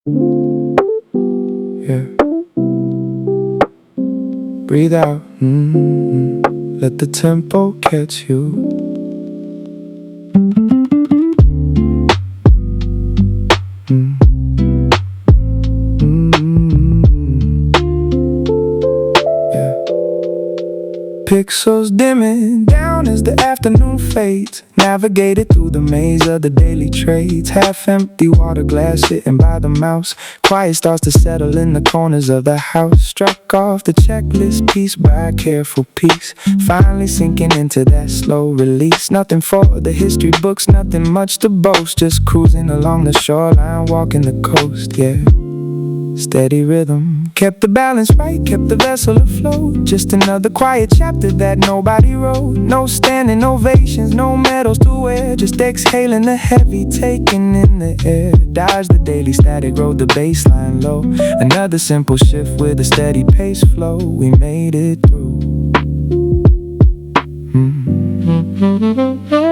Yeah. Breathe out. Let the tempo catch you. Pixels dimming down as the afternoon fades. Navigated through the maze of the daily trades. Half-empty water glass sitting by the mouse. Quiet starts to settle in the corners of the house. Struck off the checklist piece by careful piece. Finally sinking into that slow release. Nothing for the history books, nothing much to boast. Just cruising along the shoreline, walking the coast, yeah. Steady rhythm, kept the balance right, kept the vessel afloat. Just another quiet chapter that nobody wrote. No standing ovations, no medals to wear. Just exhaling the heavy, taking in the air. Dodge the daily static, rode the bassline low. Another simple shift with a steady pace flow. We made it through.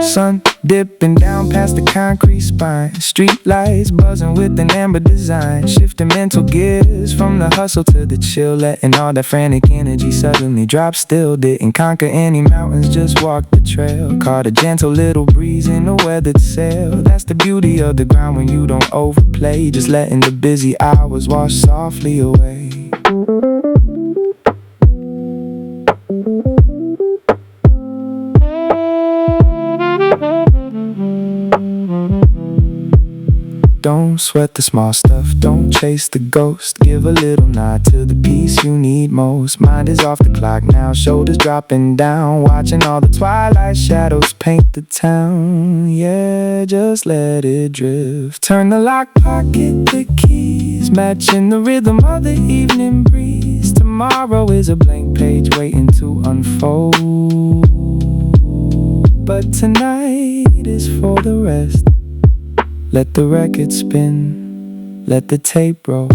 Sun dipping down past the concrete spine. Street lights buzzing with an amber design. Shifting mental gears from the hustle to the chill. Letting all that frantic energy suddenly drop still. Didn't conquer any mountains, just walked the trail. Caught a gentle little breeze in a weathered sail. That's the beauty of the ground when you don't overplay. Just letting the busy hours wash softly away. Don't sweat the small stuff, don't chase the ghost. Give a little nod to the piece you need most. Mind is off the clock now, shoulders dropping down. Watching all the twilight shadows paint the town. Yeah, just let it drift. Turn the lock, pocket the keys. Matching the rhythm of the evening breeze. Tomorrow is a blank page waiting to unfold. But tonight is for the rest. Let the record spin, let the tape roll.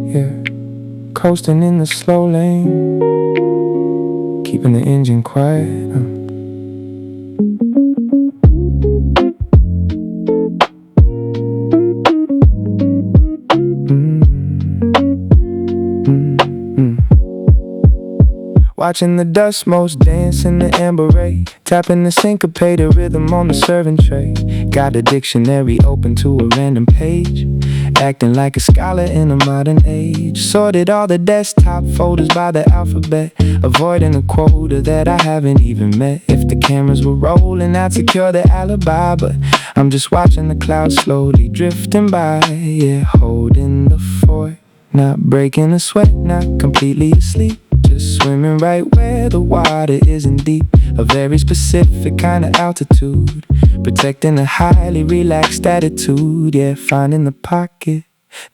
Yeah, coasting in the slow lane, keeping the engine quiet. Watching the dust motes dance in the amber ray. Tapping the syncopated rhythm on the serving tray. Got a dictionary open to a random page. Acting like a scholar in a modern age. Sorted all the desktop folders by the alphabet. Avoiding a quota that I haven't even met. If the cameras were rolling, I'd secure the alibi. But I'm just watching the clouds slowly drifting by. Yeah, holding the fort. Not breaking a sweat, not completely asleep. Just swimming right where the water isn't deep. A very specific kind of altitude. Protecting a highly relaxed attitude. Yeah, finding the pocket.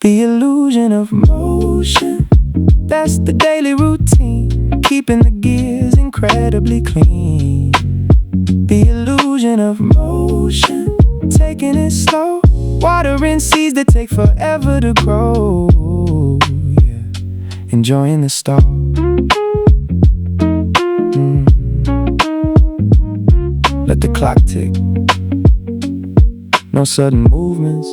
The illusion of motion. That's the daily routine. Keeping the gears incredibly clean. The illusion of motion. Taking it slow. Watering seeds that take forever to grow. Yeah, enjoying the stall. Let the clock tick. No sudden movements.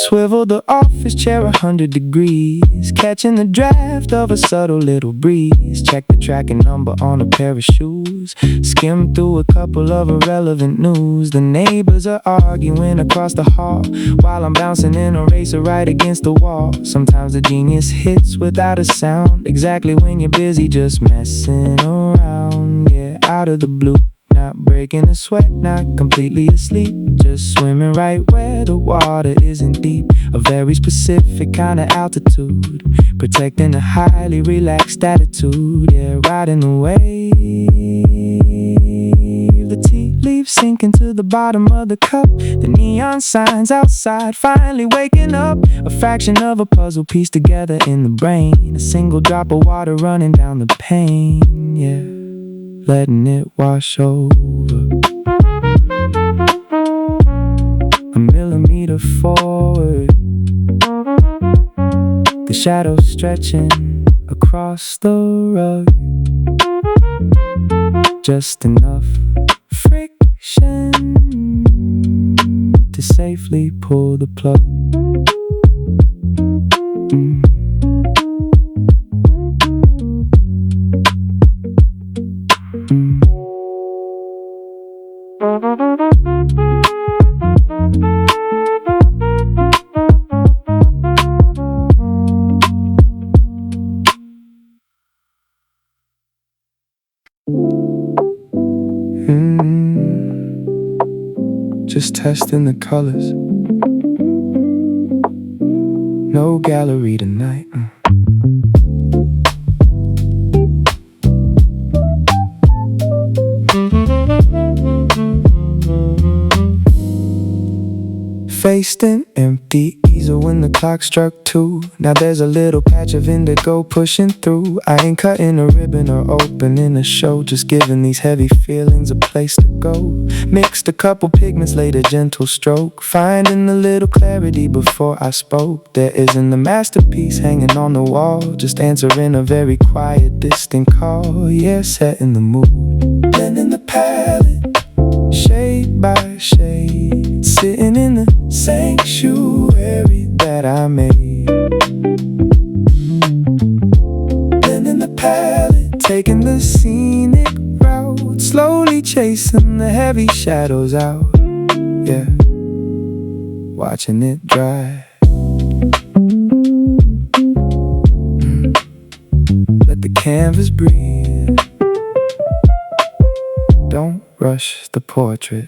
Swivel the office chair 100 degrees. Catching the draft of a subtle little breeze. Check the tracking number on a pair of shoes. Skim through a couple of irrelevant news. The neighbors are arguing across the hall while I'm bouncing in a racer right against the wall. Sometimes the genius hits without a sound. Exactly when you're busy just messing around. Yeah, out of the blue. Not breaking a sweat, not completely asleep. Just swimming right where the water isn't deep. A very specific kind of altitude. Protecting a highly relaxed attitude. Yeah, riding the wave. sinking to the bottom of the cup. The neon signs outside finally waking up. A fraction of a puzzle pieced together in the brain. A single drop of water running down the pane. Yeah, letting it wash over. A millimeter forward, the shadows stretching across the rug. Just enough friction to safely pull the plug. Just testing the colors. No gallery tonight. Faced an empty easel when the clock struck 2. Now there's a little patch of indigo pushing through. I ain't cutting a ribbon or opening a show, just giving these heavy feelings a place to go. Mixed a couple pigments, laid a gentle stroke, finding a little clarity before I spoke. There isn't a masterpiece hanging on the wall, just answering a very quiet, distant call. Yeah, setting the mood, blending the palette, shade by shade, sitting in the sanctuary that I made. Blending the palette, taking the scenic route, slowly chasing the heavy shadows out. Yeah, watching it dry. Let the canvas breathe. Don't rush the portrait.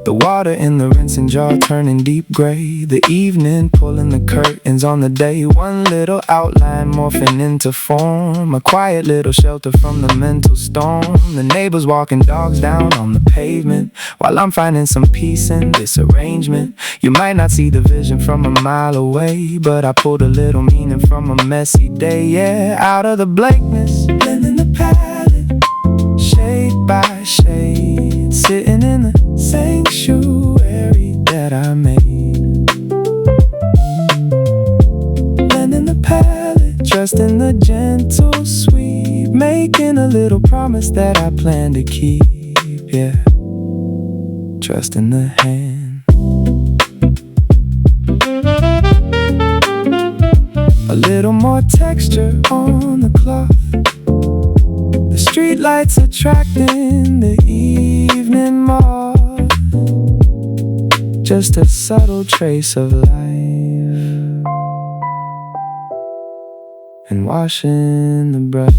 The water in the rinsing jar turning deep gray. The evening pulling the curtains on the day. One little outline morphing into form. A quiet little shelter from the mental storm. The neighbors walking dogs down on the pavement, while I'm finding some peace in this arrangement. You might not see the vision from a mile away, but I pulled a little meaning from a messy day. Yeah, out of the blankness, blending the palette, shade by shade, sitting in the sanctuary that I made. Blending the palette, trusting the gentle sweep, making a little promise that I plan to keep. Yeah, trusting the hand. A little more texture on the cloth. The street lights attracting the evening moth. Just a subtle trace of life, and washing the brush.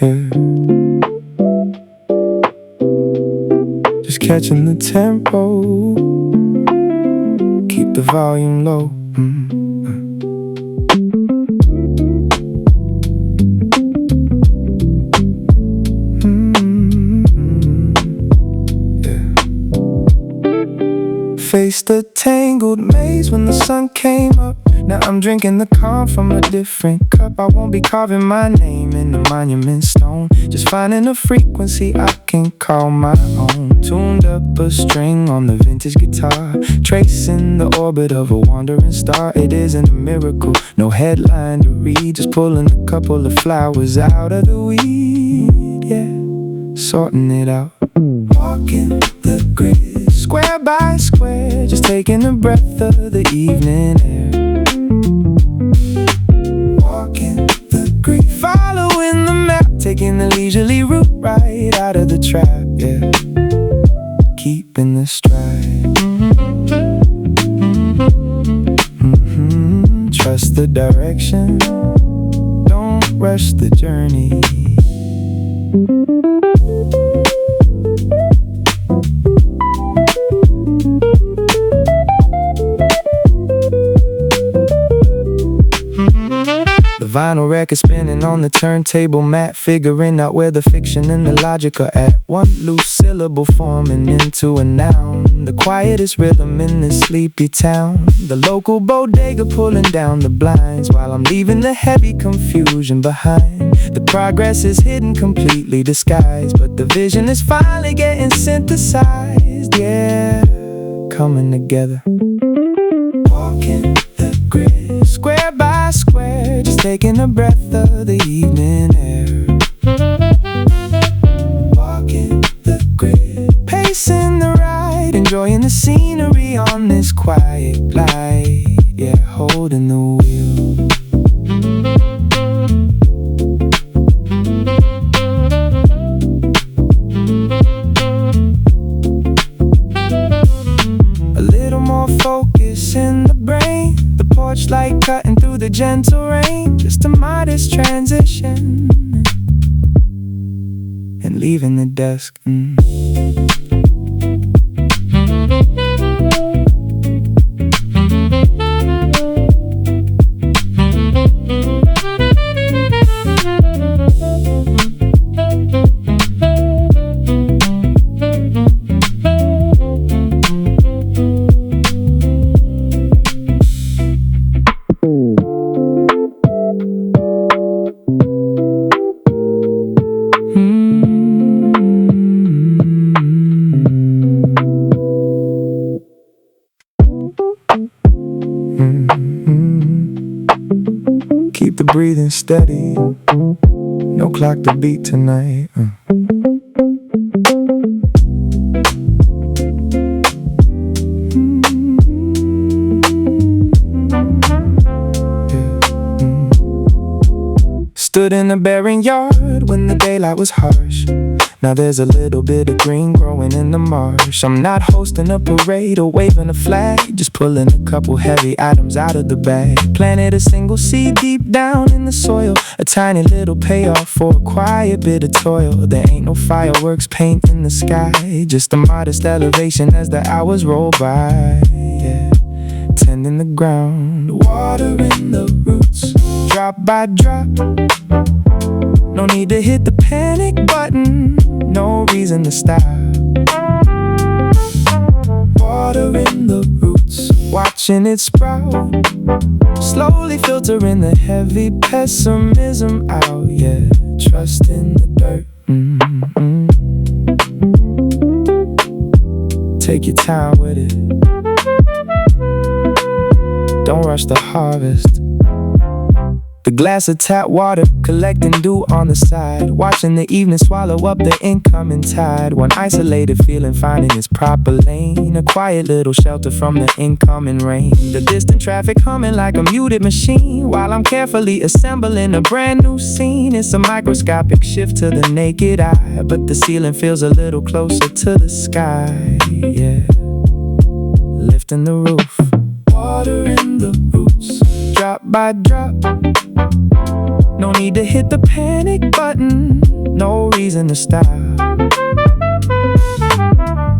Yeah. Just catching the tempo, keep the volume low. Faced the tangled maze when the sun came up. Now I'm drinking the calm from a different cup. I won't be carving my name in the monument stone. tone. Just finding a frequency I can call my own. Tuned up a string on the vintage guitar, tracing the orbit of a wandering star. It isn't a miracle, no headline to read, just pulling a couple of flowers out of the weed, yeah, sorting it out. Walking the grid, square by square, just taking a breath of the evening air. Walking the grid, following the map, taking the leisurely route right out of the trap, yeah, keeping the stride. Trust the direction, don't rush the journey. The vinyl record spinning on the turntable mat, figuring out where the fiction and the logic are at. One loose syllable forming into a noun, the quietest rhythm in this sleepy town. The local bodega pulling down the blinds while I'm leaving the heavy confusion behind. The progress is hidden, completely disguised, but the vision is finally getting synthesized, yeah, coming together. Walking the grid, square by square, just taking a breath of the evening air. Walking the grid, pacing the ride, enjoying the scenery on this quiet light, yeah, holding the wheel. A little more focus in the brain, the porch light cutting through the gentle rain, just a modest transition, and leaving the desk. Keep the breathing steady, no clock to beat tonight. Stood in the barren yard when the daylight was harsh. Now there's a little bit of green growing in the marsh. I'm not hosting a parade or waving a flag, just pulling a couple heavy items out of the bag. Planted a single seed deep down in the soil, a tiny little payoff for a quiet bit of toil. There ain't no fireworks paint in the sky, just a modest elevation as the hours roll by, yeah. Tending the ground, watering the roots, drop by drop. No need to hit the panic button, no reason to stop. Watering the roots, watching it sprout, slowly filtering the heavy pessimism out, yeah. Trust in the dirt. Take your time with it, don't rush the harvest. The glass of tap water, collecting dew on the side, watching the evening swallow up the incoming tide. One isolated feeling finding its proper lane, a quiet little shelter from the incoming rain. The distant traffic humming like a muted machine, while I'm carefully assembling a brand new scene. It's a microscopic shift to the naked eye, but the ceiling feels a little closer to the sky, yeah. Lifting the roof, watering the roots, drop by drop. No need to hit the panic button, no reason to stop.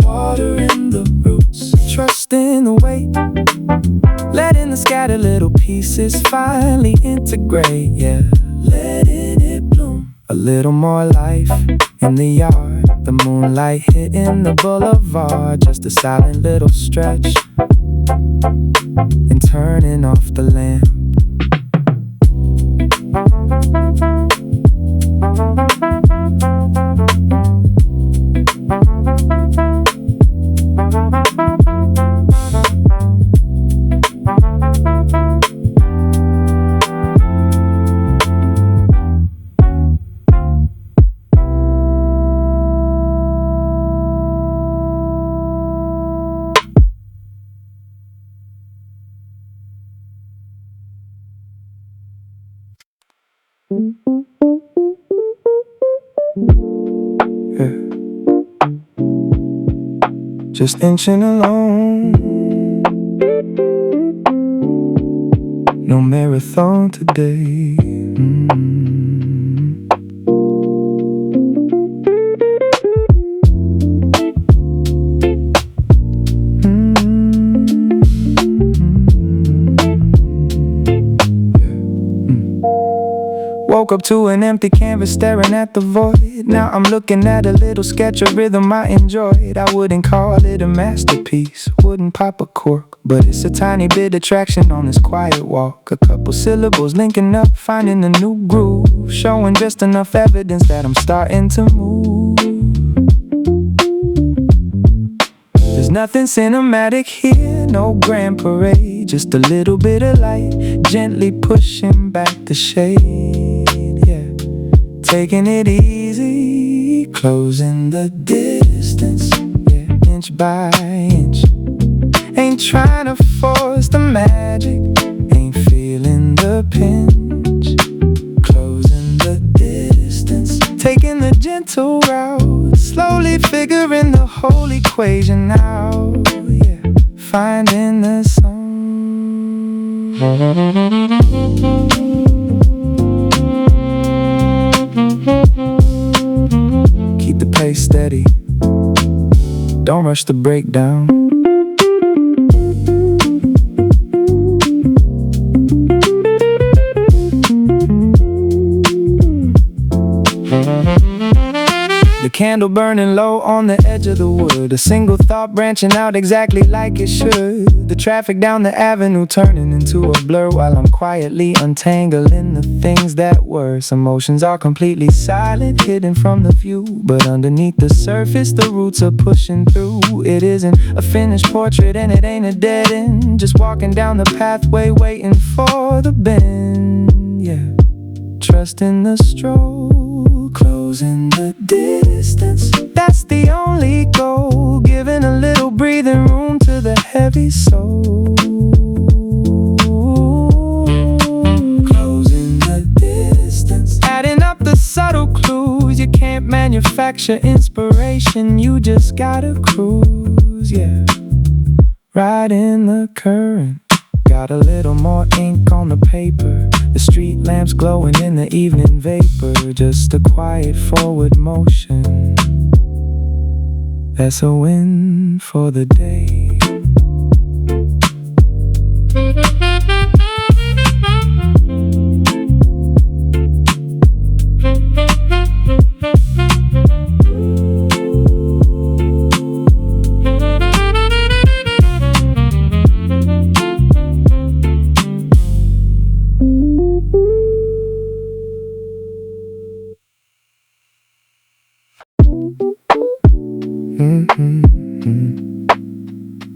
Watering the roots, trusting the weight, letting the scattered little pieces finally integrate, yeah. Letting it bloom, a little more life in the yard, the moonlight hitting the boulevard. Just a silent little stretch and turning off the lamp. Yeah. Just inching along. No marathon today. Woke up to an empty canvas staring at the void. Now I'm looking at a little sketch of rhythm I enjoyed. I wouldn't call it a masterpiece, wouldn't pop a cork, but it's a tiny bit of traction on this quiet walk. A couple syllables linking up, finding a new groove, showing just enough evidence that I'm starting to move. There's nothing cinematic here, no grand parade, just a little bit of light, gently pushing back the shade. Taking it easy, closing the distance, yeah, inch by inch. Ain't trying to force the magic, ain't feeling the pinch. Closing the distance, taking the gentle route, slowly figuring the whole equation out, yeah, finding the song. Keep the pace steady, don't rush the breakdown. The candle burning low on the edge of the wood, a single thought branching out exactly like it should. The traffic down the avenue turning into a blur while I'm quietly untangling the things that were. Some emotions are completely silent, hidden from the view, but underneath the surface the roots are pushing through. It isn't a finished portrait and it ain't a dead end, just walking down the pathway waiting for the bend, yeah. Trusting the stroll, closing the distance, that's the only goal. Giving a little breathing room to the heavy soul. Closing the distance, adding up the subtle clues. You can't manufacture inspiration, you just gotta cruise, yeah. Riding the current, got a little more ink on the paper. The street lamps glowing in the evening vapor. Just a quiet forward motion, that's a win for the day.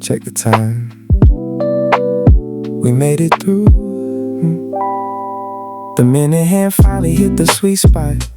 Check the time, we made it through. The minute hand finally hit the sweet spot.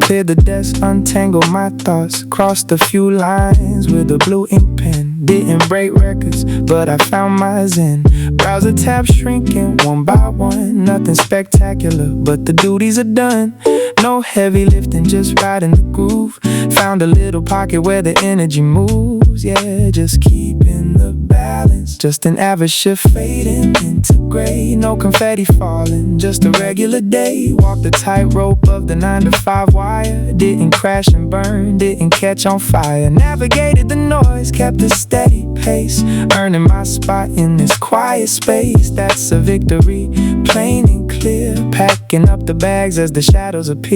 Cleared the desk, untangled my thoughts, crossed a few lines with a blue ink pen. Didn't break records, but I found my zen. Browser tabs shrinking one by one. Nothing spectacular, but the duties are done. No heavy lifting, just riding the groove. Found a little pocket where the energy moves, yeah, just keeping the balance. Just an average shift fading into gray. No confetti falling, just a regular day. Walked the tightrope of the 9 to 5 wire. Didn't crash and burn, didn't catch on fire. Navigated the noise, kept a steady pace. Earning my spot in this quiet space, that's a victory, plain and clear. Packing up the bags as the shadows appear.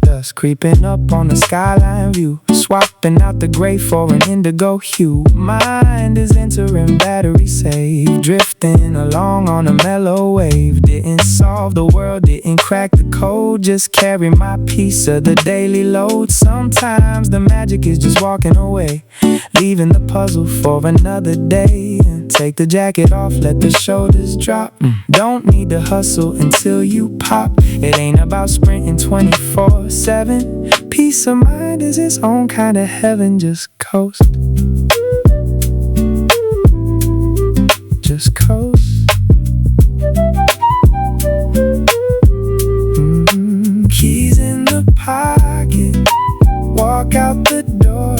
Dust creeping up on the skyline view. Swapping out the gray for an indigo hue. Mind is entering battery save. Drifting along on a mellow wave. Didn't solve the world, didn't crack the code. Just carry my piece of the daily load. Sometimes the magic is just walking away, leaving the puzzle for another day. Take the jacket off, let the shoulders drop. Don't need to hustle until you pop. It ain't about sprinting 24/7. Peace of mind is its own kind of heaven. Just coast, just coast. pocket, walk out the door.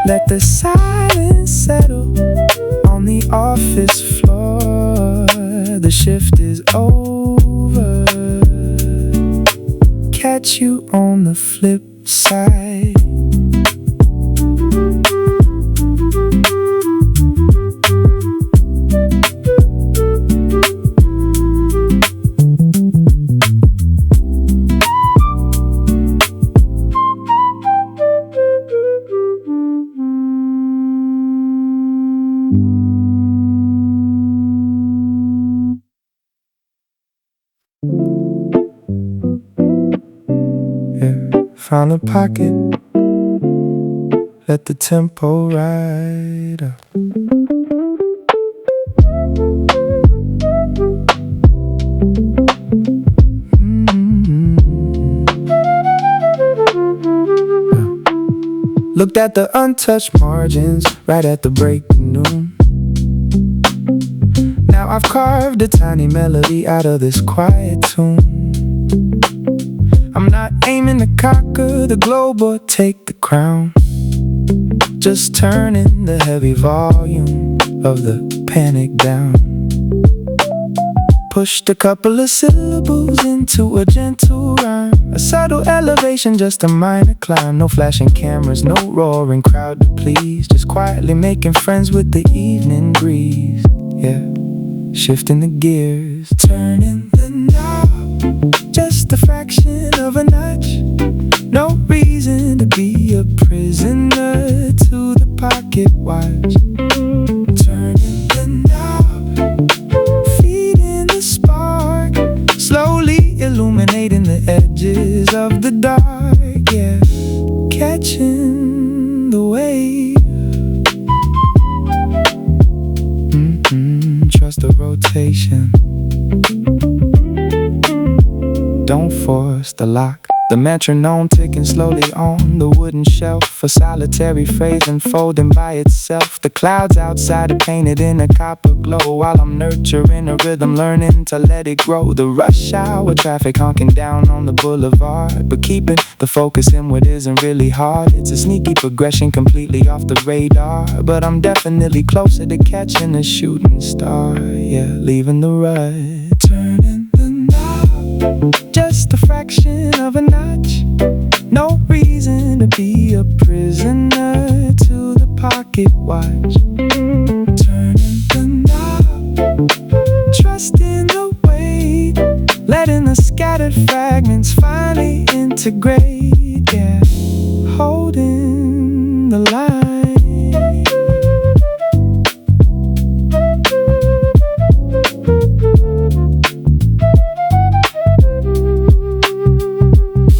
Let the silence settle on the office floor. The shift is over. Catch you on the flip side. Found a pocket, let the tempo ride up. Looked at the untouched margins right at the break of noon. Now I've carved a tiny melody out of this quiet tune. I'm not aiming to conquer the globe or take the crown, just turning the heavy volume of the panic down. Pushed a couple of syllables into a gentle rhyme, a subtle elevation, just a minor climb. No flashing cameras, no roaring crowd to please, just quietly making friends with the evening breeze. Yeah, shifting the gears, turning the knob, just a fraction of a notch. No reason to be a prisoner to the pocket watch. Turning the knob, feeding the spark, slowly illuminating the edges of the dark. Yeah, catching the wave. Trust the rotation. Don't force the lock. The metronome ticking slowly on the wooden shelf, a solitary phrase unfolding by itself. The clouds outside are painted in a copper glow, while I'm nurturing a rhythm, learning to let it grow. The rush hour traffic honking down on the boulevard, but keeping the focus inward isn't really hard. It's a sneaky progression, completely off the radar, but I'm definitely closer to catching a shooting star. Yeah, leaving the rut, turning the knob, just a fraction of a notch. No reason to be a prisoner to the pocket watch. Turning the knob, trusting the weight, letting the scattered fragments finally integrate. Yeah, holding the line.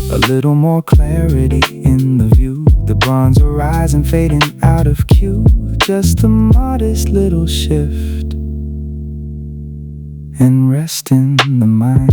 A little more clarity in the view, the bronze horizon fading out of cue. Just a modest little shift and rest in the mind.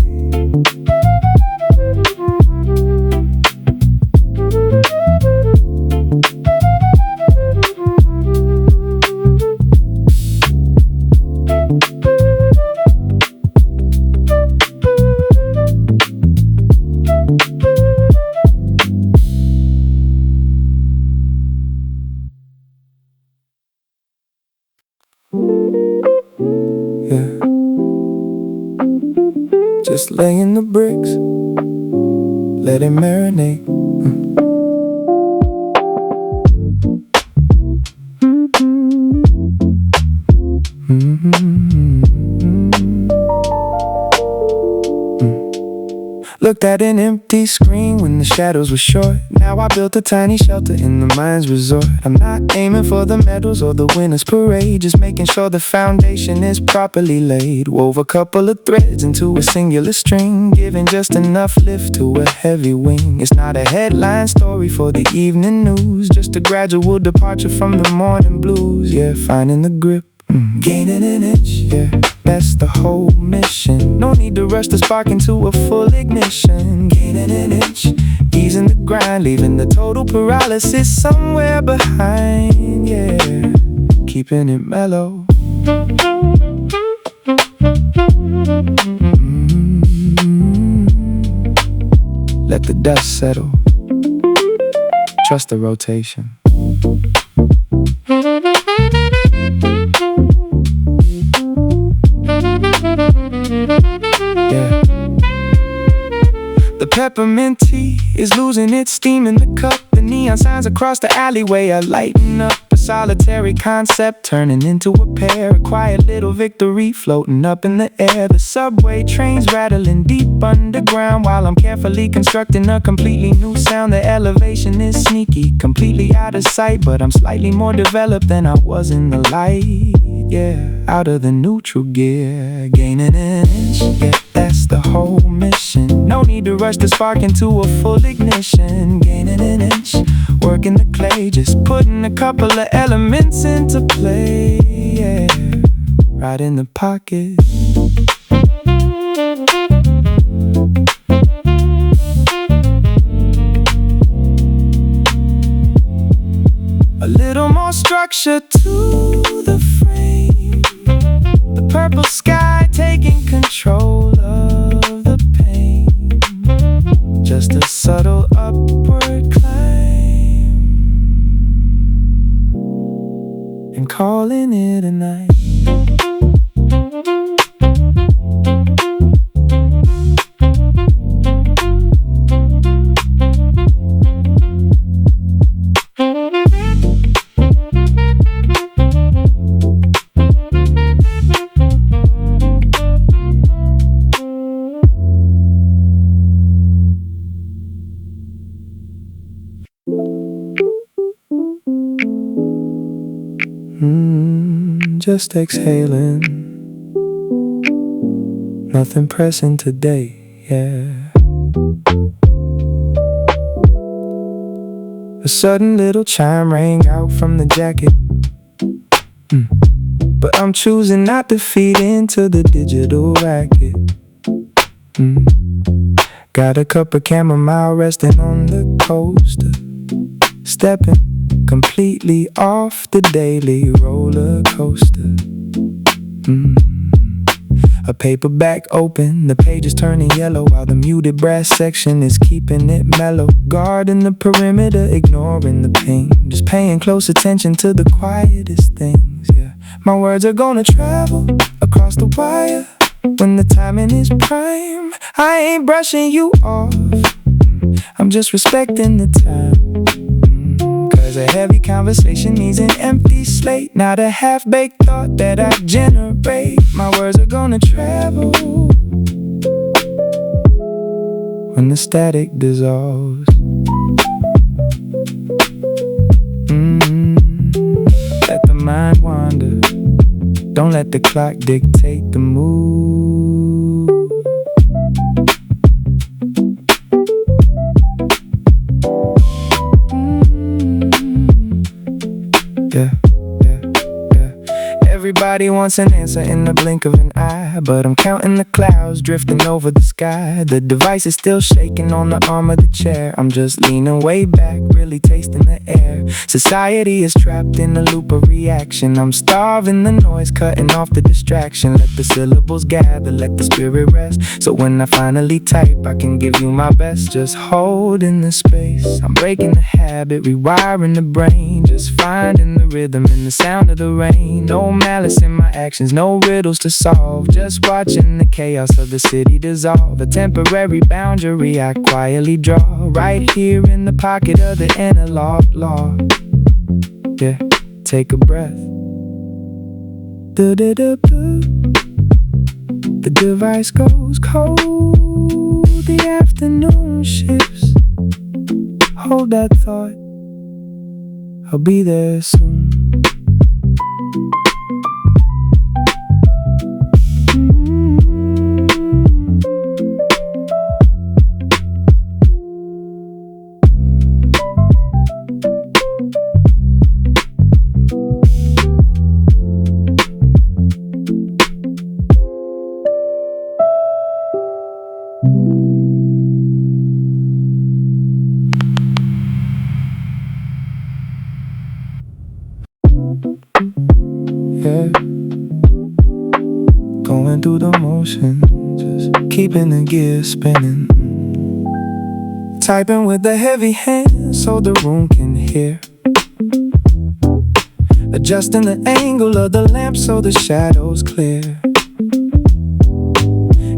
Yeah, just laying the bricks, let it marinate. Looked at an empty screen when the shadows were short. Now I built a tiny shelter in the mind's resort. I'm not aiming for the medals or the winner's parade, just making sure the foundation is properly laid. Wove a couple of threads into a singular string, giving just enough lift to a heavy wing. It's not a headline story for the evening news, just a gradual departure from the morning blues. Yeah, finding the grip, gaining an inch, yeah, that's the whole mission. No need to rush the spark into a full ignition. Gaining an inch, easing the grind, leaving the total paralysis somewhere behind. Yeah, keeping it mellow. let the dust settle. Trust the rotation. Yeah. The peppermint tea is losing its steam in the cup. The neon signs across the alleyway are lighting up. A solitary concept turning into a pair. A quiet little victory floating up in the air. The subway trains rattling deep underground while I'm carefully constructing a completely new sound. The elevation is sneaky, completely out of sight, but I'm slightly more developed than I was in the light. Yeah, out of the neutral gear, gaining an inch. Yeah, that's the whole mission. No need to rush the spark into a full ignition. Gaining an inch, working the clay, just putting a couple of elements into play. Yeah, right in the pocket. A little more structure to the frame. The purple sky taking control of the pain. Just a subtle upward climb, and calling it a night. Just exhaling, nothing pressing today, yeah. A sudden little chime rang out from the jacket, but I'm choosing not to feed into the digital racket. Got a cup of chamomile resting on the coaster, stepping completely off the daily roller coaster. A paperback open, the pages turning yellow while the muted brass section is keeping it mellow. Guarding the perimeter, ignoring the ping, just paying close attention to the quietest things, yeah. My words are gonna travel across the wire when the timing is prime. I ain't brushing you off, I'm just respecting the time. A heavy conversation needs an empty slate, not a half-baked thought that I generate. My words are gonna travel when the static dissolves. Let the mind wander, don't let the clock dictate the mood. Yeah, yeah, yeah. Everybody wants an answer in the blink of an eye, but I'm counting the clouds drifting over the sky. The device is still shaking on the arm of the chair. I'm just leaning way back, really tasting the air. Society is trapped in a loop of reaction. I'm starving the noise, cutting off the distraction. Let the syllables gather, let the spirit rest. So when I finally type, I can give you my best. Just holding the space, I'm breaking the habit, rewiring the brain. Just finding the rhythm in the sound of the rain. No malice in my actions, no riddles to solve. Just watching the chaos of the city dissolve. A temporary boundary I quietly draw, right here in the pocket of the analog law. Yeah, take a breath. The device goes cold, the afternoon shifts. Hold that thought, I'll be there soon. Yeah, going through the motions, just keeping the gears spinning. Typing with a heavy hand so the room can hear. Adjusting the angle of the lamp so the shadows clear.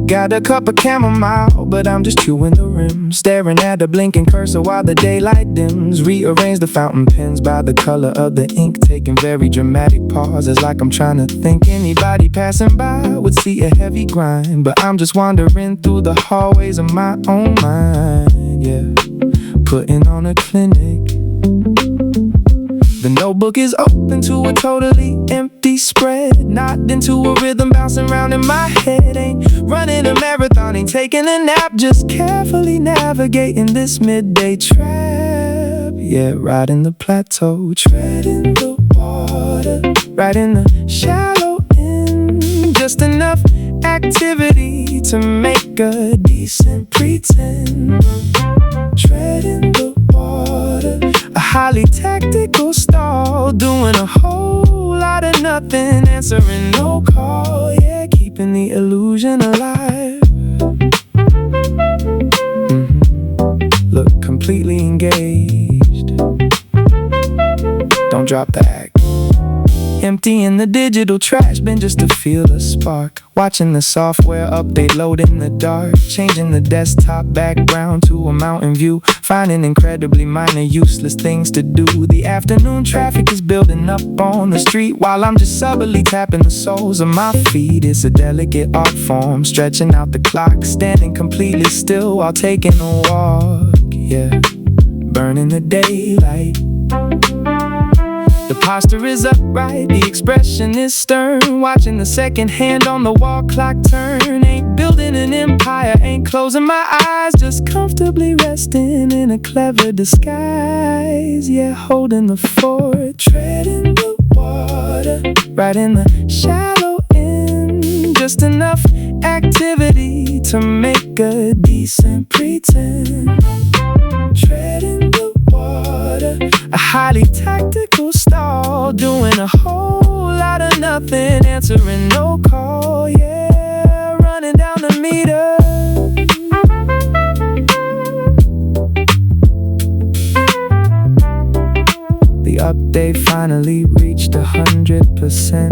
Got a cup of chamomile, but I'm just chewing the rim. Staring at the blinking cursor while the daylight dims. Rearrange the fountain pens by the color of the ink. Taking very dramatic pauses like I'm trying to think. Anybody passing by would see a heavy grind, but I'm just wandering through the hallways of my own mind. Yeah, putting on a clinic. The notebook is open to a totally empty spread. Not into a rhythm bouncing round in my head. Ain't running a marathon, ain't taking a nap. Just carefully navigating this midday trap. Yeah, riding the plateau, treading the water, right in the shallow end. Just enough activity to make a decent pretend. Treading the water, a highly tactical stall. Doing a whole lot of nothing, answering no call. Yeah, keeping the illusion alive. Look completely engaged. Don't drop the act. Emptying the digital trash bin just to feel a spark. Watching the software update load in the dark. Changing the desktop background to a mountain view. Finding incredibly minor useless things to do. The afternoon traffic is building up on the street while I'm just subtly tapping the soles of my feet. It's a delicate art form, stretching out the clock. Standing completely still while taking a walk. Yeah, burning the daylight. The posture is upright, the expression is stern. Watching the second hand on the wall clock turn. Ain't building an empire, ain't closing my eyes. Just comfortably resting in a clever disguise. Yeah, holding the fort, treading the water, right in the shallow end. Just enough activity to make a decent pretend. Treading the water, a highly tactical stall. Doing a whole lot of nothing, answering no call. Yeah, running down the meter. The update finally reached 100%.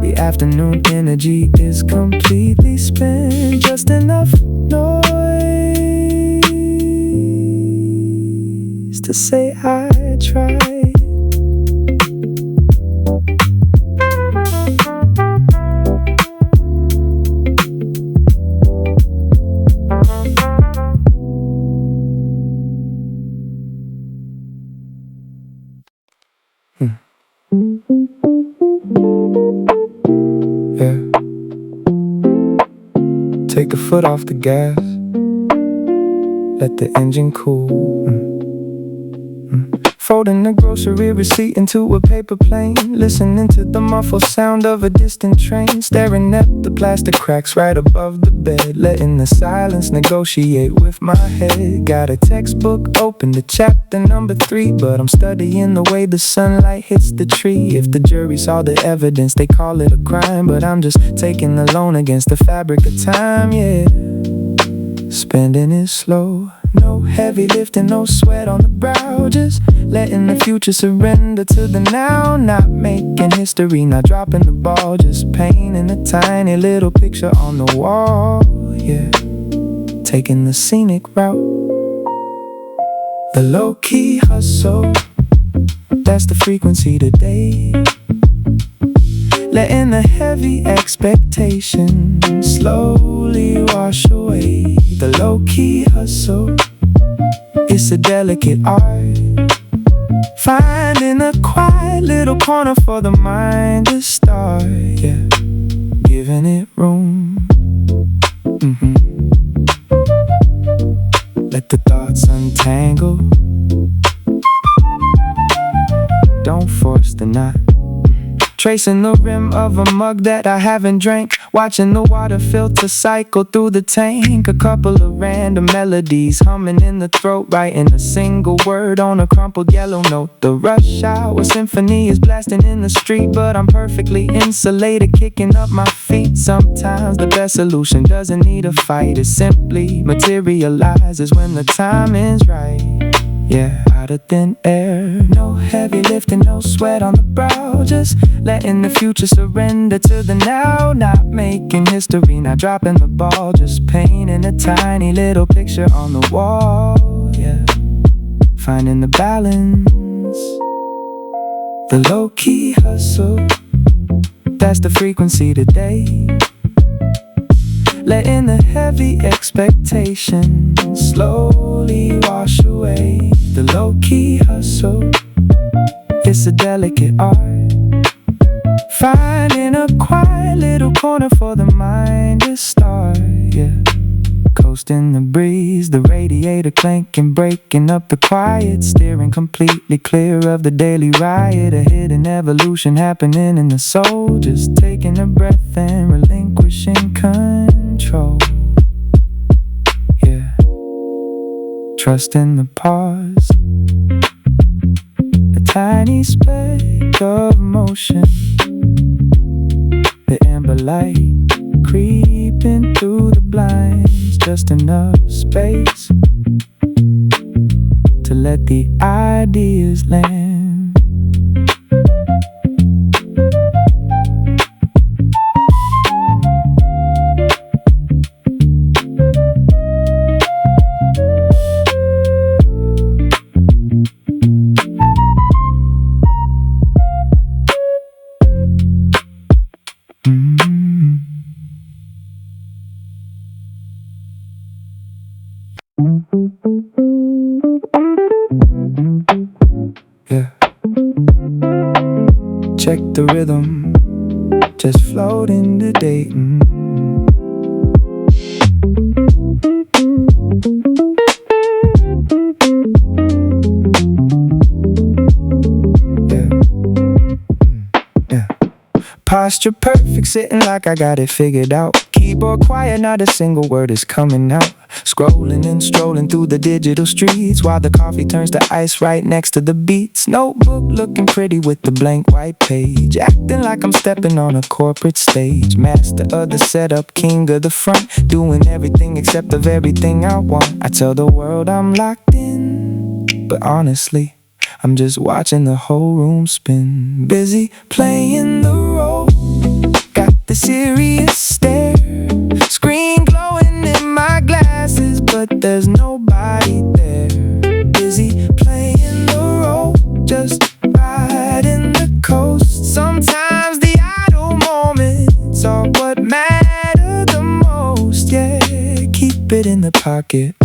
The afternoon energy is completely spent. Just enough noise to say I tried. Yeah. Take a foot off the gas. Let the engine cool. Folding the grocery receipt into a paper plane. Listening to the muffled sound of a distant train. Staring at the plastic cracks right above the bed. Letting the silence negotiate with my head. Got a textbook open to chapter number 3, but I'm studying the way the sunlight hits the tree. If the jury saw the evidence, they call it a crime, but I'm just taking the loan against the fabric of time, yeah. Spending it slow. No heavy lifting, no sweat on the brow. Just letting the future surrender to the now. Not making history, not dropping the ball. Just painting a tiny little picture on the wall. Yeah, taking the scenic route. The low-key hustle, that's the frequency today. Letting the heavy expectation slowly wash away. The low-key hustle, it's a delicate art. Finding a quiet little corner for the mind to start. Yeah, giving it room. Let the thoughts untangle. Don't force the knot. Tracing the rim of a mug that I haven't drank. watching the water filter cycle through the tank. A couple of random melodies humming in the throat, writing a single word on a crumpled yellow note. The rush hour symphony is blasting in the street, but I'm perfectly insulated, kicking up my feet. Sometimes the best solution doesn't need a fight, it simply materializes when the timing's right. Yeah, out of thin air, no heavy lifting, no sweat on the brow, just letting the future surrender to the now. Not making history, not dropping the ball, just painting a tiny little picture on the wall. Yeah, finding the balance, the low-key hustle, that's the frequency today. Letting the heavy expectations slowly wash away. The low-key hustle, it's a delicate art. Finding a quiet little corner for the mind to start, yeah. Coasting the breeze, the radiator clanking, breaking up the quiet, steering completely clear of the daily riot. A hidden evolution happening in the soul, just taking a breath and relinquishing control. Yeah, trusting the pause, a tiny speck of motion, the amber light creeping through the blinds, just enough space to let the ideas land. Yeah. Check the rhythm, just floating to Dayton. Posture perfect, sitting like I got it figured out. Keyboard quiet, not a single word is coming out. Scrolling and strolling through the digital streets, while the coffee turns to ice right next to the beats. Notebook looking pretty with the blank white page, acting like I'm stepping on a corporate stage. Master of the setup, king of the front, doing everything except the very thing I want. I tell the world I'm locked in, but honestly I'm just watching the whole room spin. Busy playing the role, got the serious stare, screen glowing in my glasses, but there's nobody there. Busy playing the role, just riding the coast. Sometimes the idle moments are what matter the most. Yeah, keep it in the pocket.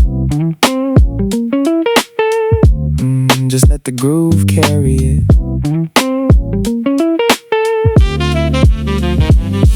Just let the groove carry it.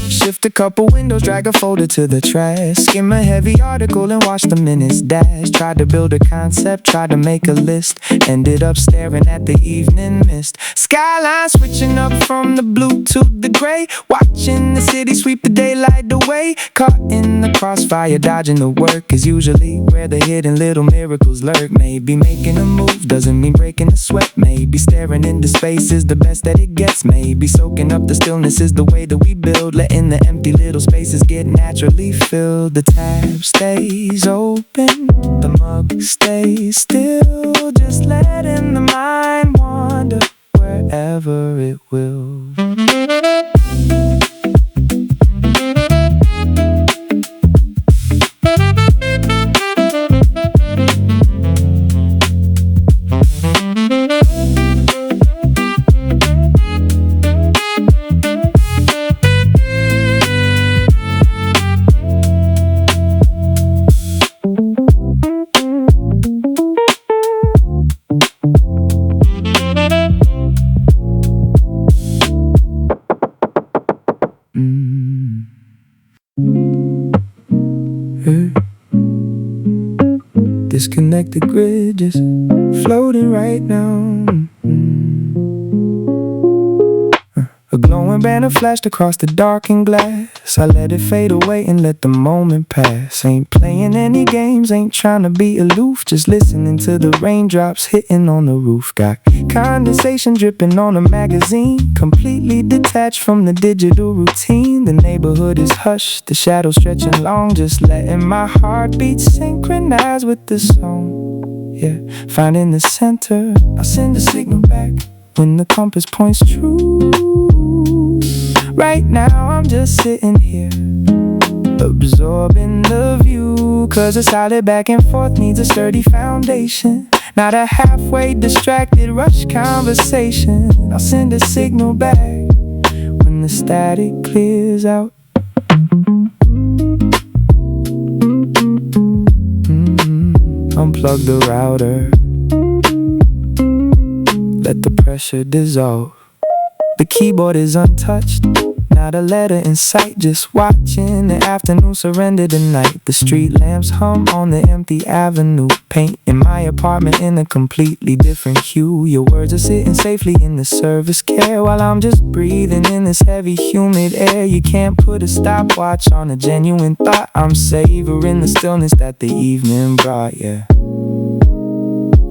Shift a couple windows, drag a folder to the trash, skim a heavy article and watch the minutes dash. Tried to build a concept, tried to make a list, ended up staring at the evening mist. Skyline switching up from the blue to the gray, watching the city sweep the daylight away. Caught in the crossfire, dodging the work is usually where the hidden little miracles lurk. Maybe making a move doesn't mean breaking a sweat. Maybe staring into space is the best that it gets. Maybe soaking up the stillness is the way that we build, letting the empty little spaces get naturally filled. The tab stays open, the mug stays still, just letting the mind wander wherever it will. Disconnected grid, just floating right now. A glowing when banner flashed across the darkened glass. I let it fade away and let the moment pass. Ain't playing any games, ain't trying to be aloof. Just listening to the raindrops hitting on the roof. Got condensation dripping on a magazine. Completely detached from the digital routine. The neighborhood is hushed, the shadows stretching long. Just letting my heartbeat synchronize with the song. Yeah, finding the center, I'll send a signal back when the compass points true. Right now I'm just sitting here, absorbing the view. Cause a solid back and forth needs a sturdy foundation, not a halfway distracted rush conversation. I'll send a signal back when the static clears out. Unplug the router, let the pressure dissolve. The keyboard is untouched, not a letter in sight. Just watching the afternoon surrender to night. The street lamps hum on the empty avenue, painting my apartment in a completely different hue. Your words are sitting safely in the service care, while I'm just breathing in this heavy humid air. You can't put a stopwatch on a genuine thought. I'm savoring the stillness that the evening brought, yeah,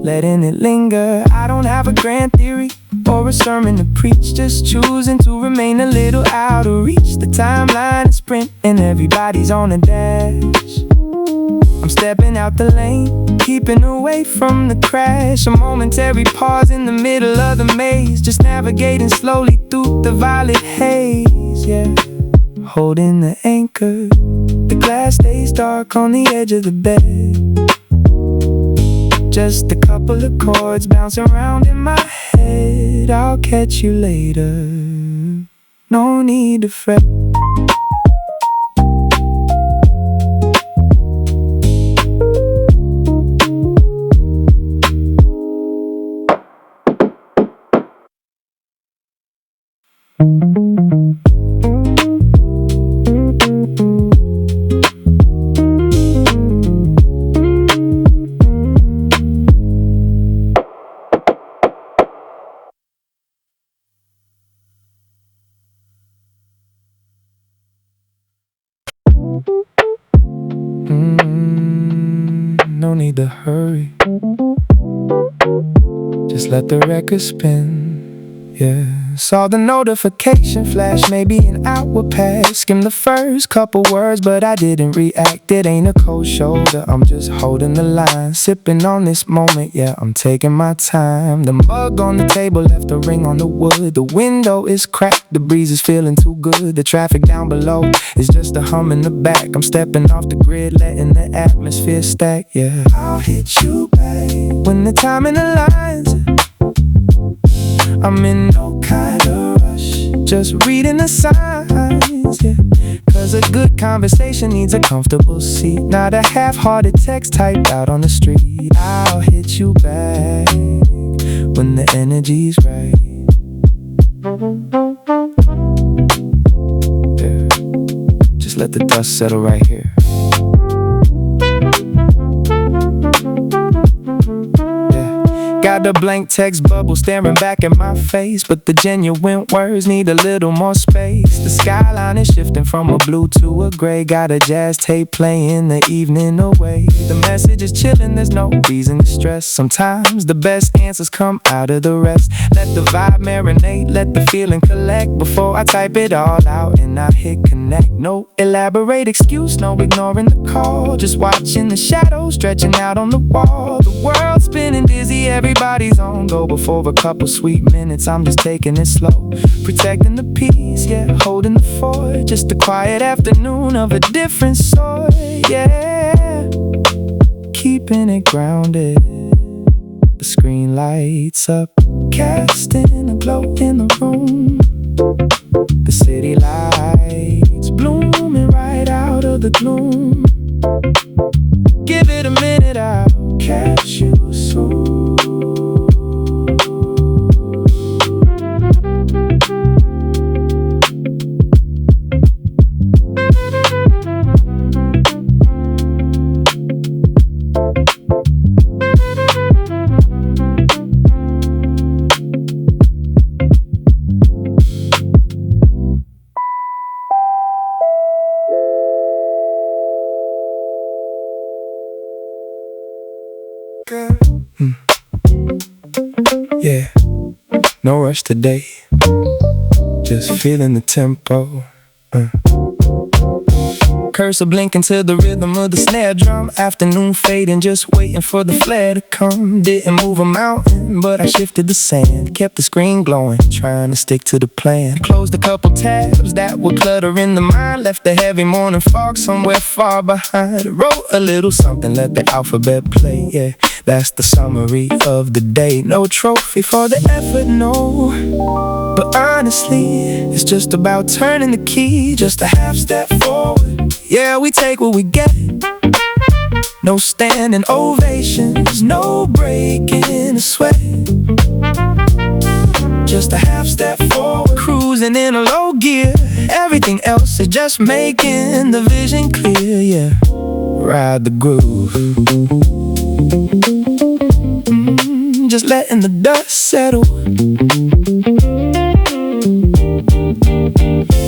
letting it linger. I don't have a grand theory or a sermon to preach, just choosing to remain a little out of reach. The timeline is sprinting, everybody's on a dash. I'm stepping out the lane, keeping away from the crash. A momentary pause in the middle of the maze, just navigating slowly through the violet haze, yeah, holding the anchor. The glass stays dark on the edge of the bed. Just a couple of chords bouncing around in my head. I'll catch you later, no need to fret. No need to hurry, just let the record spin, yeah. Saw the notification flash, maybe an hour passed. Skimmed the first couple words, but I didn't react. It ain't a cold shoulder, I'm just holding the line. Sipping on this moment, yeah, I'm taking my time. The mug on the table left a ring on the wood. The window is cracked, the breeze is feeling too good. The traffic down below is just a hum in the back. I'm stepping off the grid, letting the atmosphere stack, yeah. I'll hit you back when the timing aligns. I'm in no kind of rush, just reading the signs, yeah. Cause a good conversation needs a comfortable seat, not a half-hearted text typed out on the street. I'll hit you back when the energy's right, yeah. Just let the dust settle right here. Got a blank text bubble staring back at my face, but the genuine words need a little more space. The skyline is shifting from a blue to a gray. Got a jazz tape playing the evening away. The message is chilling, there's no reason to stress. Sometimes the best answers come out of the rest. Let the vibe marinate, let the feeling collect before I type it all out and I hit connect. No elaborate excuse, no ignoring the call. Just watching the shadows stretching out on the wall. The world's spinning dizzy, everybody's on go. Before a couple sweet minutes, I'm just taking it slow, protecting the peace, yeah, holding the fort. Just a quiet afternoon of a different sort, yeah. Keeping it grounded. The screen lights up, casting a glow in the room. The city lights blooming right out of the gloom. Give it a minute, I'll catch you soon. Yeah, no rush today, just feeling the tempo. Cursor blinking to the rhythm of the snare drum. Afternoon fading, just waiting for the flare to come. Didn't move a mountain, but I shifted the sand. Kept the screen glowing, trying to stick to the plan. Closed a couple tabs that were cluttering the mind. Left the heavy morning fog somewhere far behind. Wrote a little something, let the alphabet play. Yeah, that's the summary of the day. No trophy for the effort, no. But honestly, it's just about turning the key, just a half step forward. Yeah, we take what we get. No standing ovations, no breaking a sweat. Just a half step forward, cruising in a low gear. Everything else is just making the vision clear. Yeah, ride the groove. Just letting the dust settle.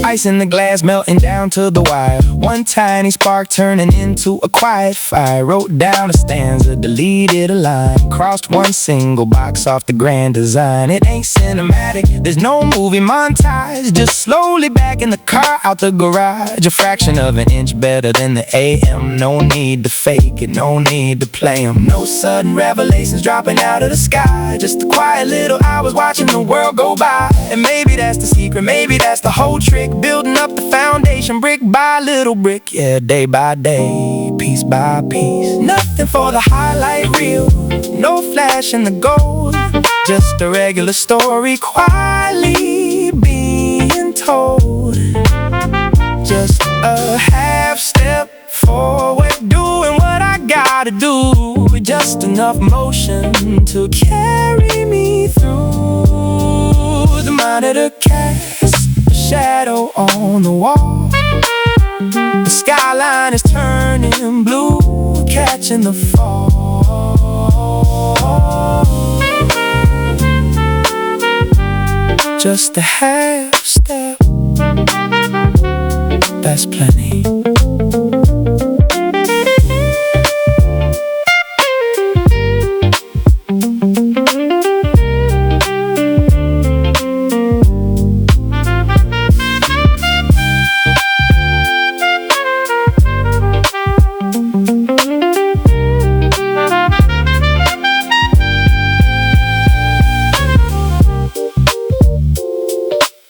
Ice in the glass melting down to the wire. One tiny spark turning into a quiet fire. Wrote down a stanza, deleted a line. Crossed one single box off the grand design. It ain't cinematic, there's no movie montage. Just slowly back in the car, out the garage. A fraction of an inch better than the AM. No need to fake it, no need to play 'em. No sudden revelations dropping out of the sky. Just the quiet little hours watching the world go by. And maybe that's the secret, maybe that's the whole trick. Building up the foundation brick by little brick. Yeah, day by day, piece by piece. Nothing for the highlight reel, no flash in the gold. Just a regular story quietly being told. Just a half step forward, doing what I gotta do. Just enough motion to carry me through. The monitor casts shadow on the wall. The skyline is turning blue, catching the fall. Just a half step, that's plenty.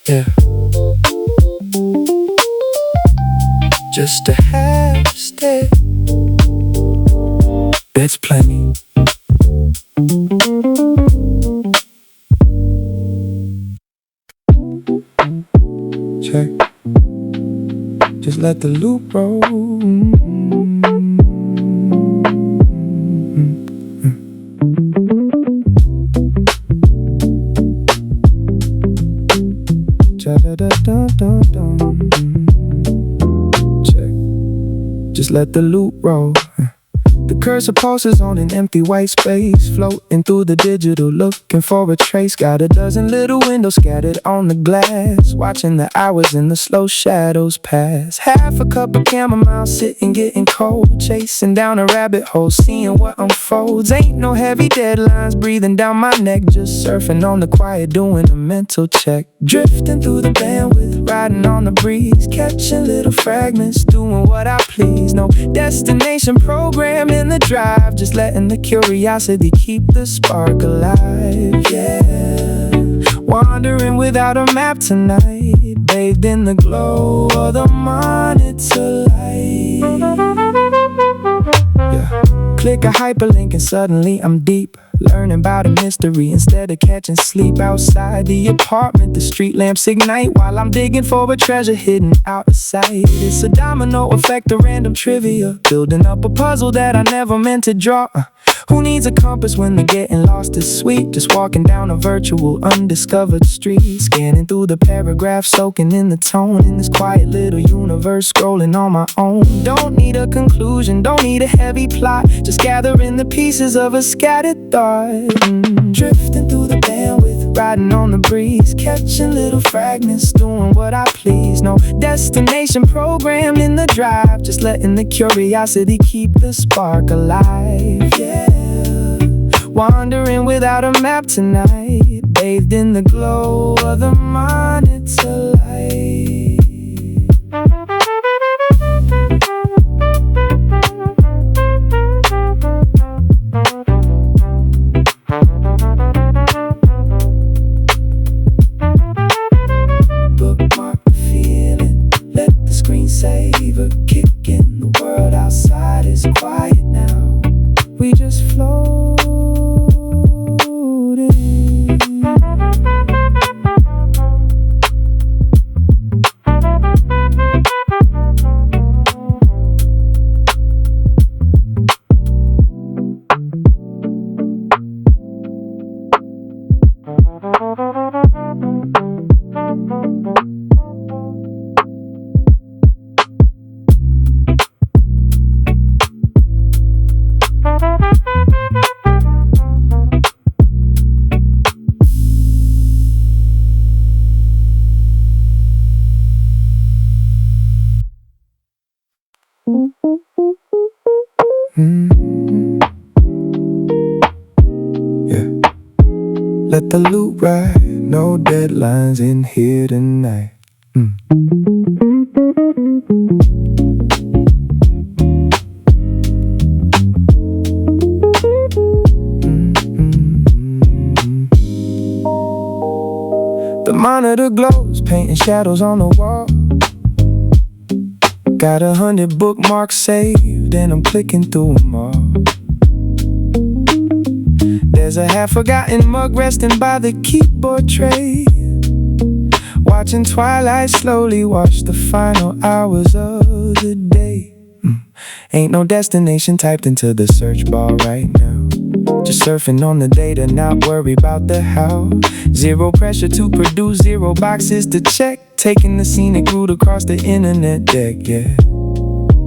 Yeah, just a half step, that's plenty. Check, just let the loop roll. Check, just let the loop roll. The cursor pulses on an empty white space, floating through the digital, looking for a trace. Got a dozen little windows scattered on the glass, watching the hours in the slow shadows pass. Half a cup of chamomile sitting getting cold, chasing down a rabbit hole, seeing what unfolds. Ain't no heavy deadlines breathing down my neck, just surfing on the quiet, doing a mental check. Drifting through the bandwidth, riding on the breeze, catching little fragments, doing what I please. No destination program in the drive, just letting the curiosity keep the spark alive. Yeah, wandering without a map tonight, bathed in the glow of the monitor light. Yeah, click a hyperlink and suddenly I'm deep, learning about a mystery instead of catching sleep. Outside the apartment, the street lamps ignite while I'm digging for a treasure hidden out of sight. It's a domino effect of random trivia, building up a puzzle that I never meant to draw. Who needs a compass when the getting lost is sweet? Just walking down a virtual undiscovered street, scanning through the paragraphs, soaking in the tone. In this quiet little universe, scrolling on my own. Don't need a conclusion, don't need a heavy plot, just gathering the pieces of a scattered thought. Drifting through the bandwidth, riding on the breeze, catching little fragments, doing what I please. No destination program in the drive, just letting the curiosity keep the spark alive. Yeah, without a map tonight, bathed in the glow of the monitor light. Bookmark the feeling, let the screensaver kick in. The world outside is quiet now, we just floating. Yeah. Let the loop ride, no deadlines in here tonight. The monitor glows, painting shadows on the wall. Got 100 bookmarks saved and I'm clicking through them all. There's a half-forgotten mug resting by the keyboard tray, watching twilight slowly wash the final hours of the day. Ain't no destination typed into the search bar right now. Just surfing on the data, not worried about the how. Zero pressure to produce, zero boxes to check. Taking the scenic route across the internet deck, yeah.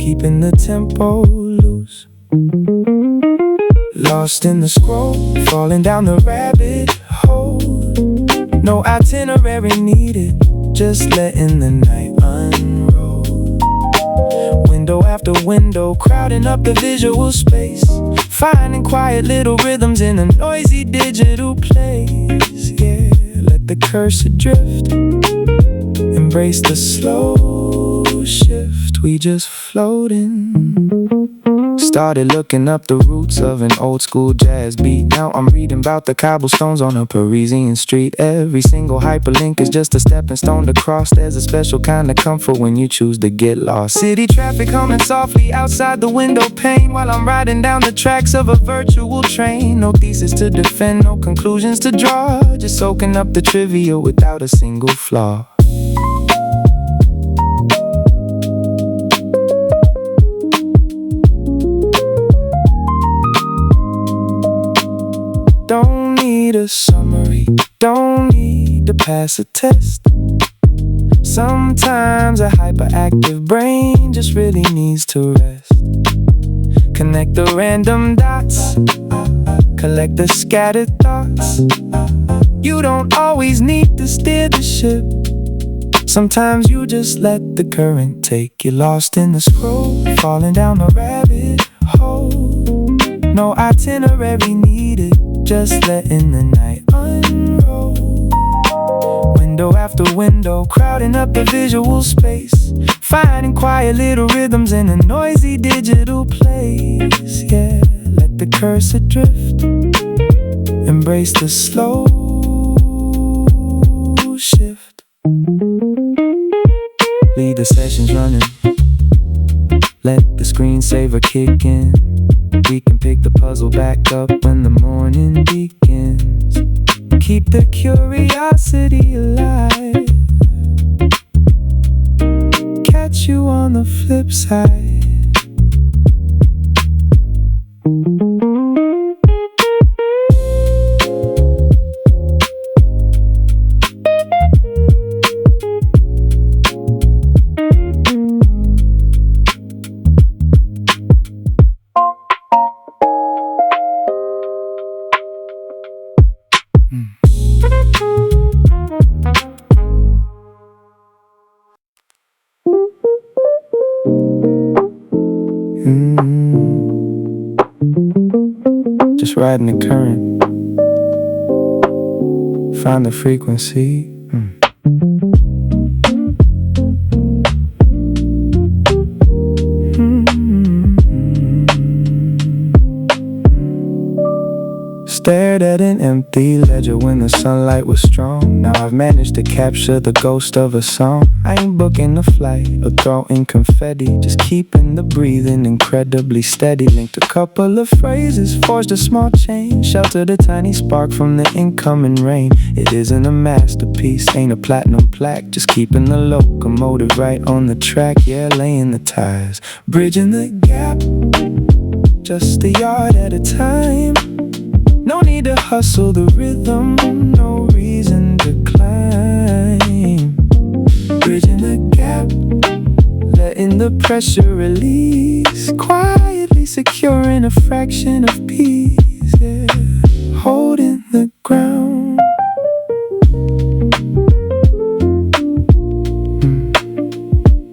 Keeping the tempo loose. Lost in the scroll, falling down the rabbit hole. No itinerary needed, just letting the night unroll. Window after window, crowding up the visual space, finding quiet little rhythms in a noisy digital place. Yeah, let the cursor drift, embrace the slow shift, we just floating. Started looking up the roots of an old school jazz beat. Now I'm reading about the cobblestones on a Parisian street. Every single hyperlink is just a stepping stone to cross. There's a special kind of comfort when you choose to get lost. City traffic humming softly outside the window pane, while I'm riding down the tracks of a virtual train. No thesis to defend, no conclusions to draw, just soaking up the trivia without a single flaw. Don't need a summary, don't need to pass a test. Sometimes a hyperactive brain just really needs to rest. Connect the random dots, collect the scattered thoughts. You don't always need to steer the ship. Sometimes you just let the current take you. Lost in the scroll, falling down the rabbit hole. No itinerary needed, just letting the night unroll. Window after window, crowding up the visual space, finding quiet little rhythms in a noisy digital place. Yeah, let the cursor drift, embrace the slow shift. Leave the sessions running, let the screensaver kick in. We can pick the puzzle back up when the morning begins. Keep the curiosity alive, catch you on the flip side. Just riding the current, find the frequency. Stared at an empty ledger when the sunlight was strong. Now I've managed to capture the ghost of a song. I ain't booking a flight or throwing confetti, just keeping the breathing incredibly steady. Linked a couple of phrases, forged a small change, sheltered a tiny spark from the incoming rain. It isn't a masterpiece, ain't a platinum plaque, just keeping the locomotive right on the track. Yeah, laying the ties, bridging the gap, just a yard at a time. No need to hustle the rhythm, no reason to climb. Bridging the gap, letting the pressure release, quietly securing a fraction of peace, yeah. Holding the ground.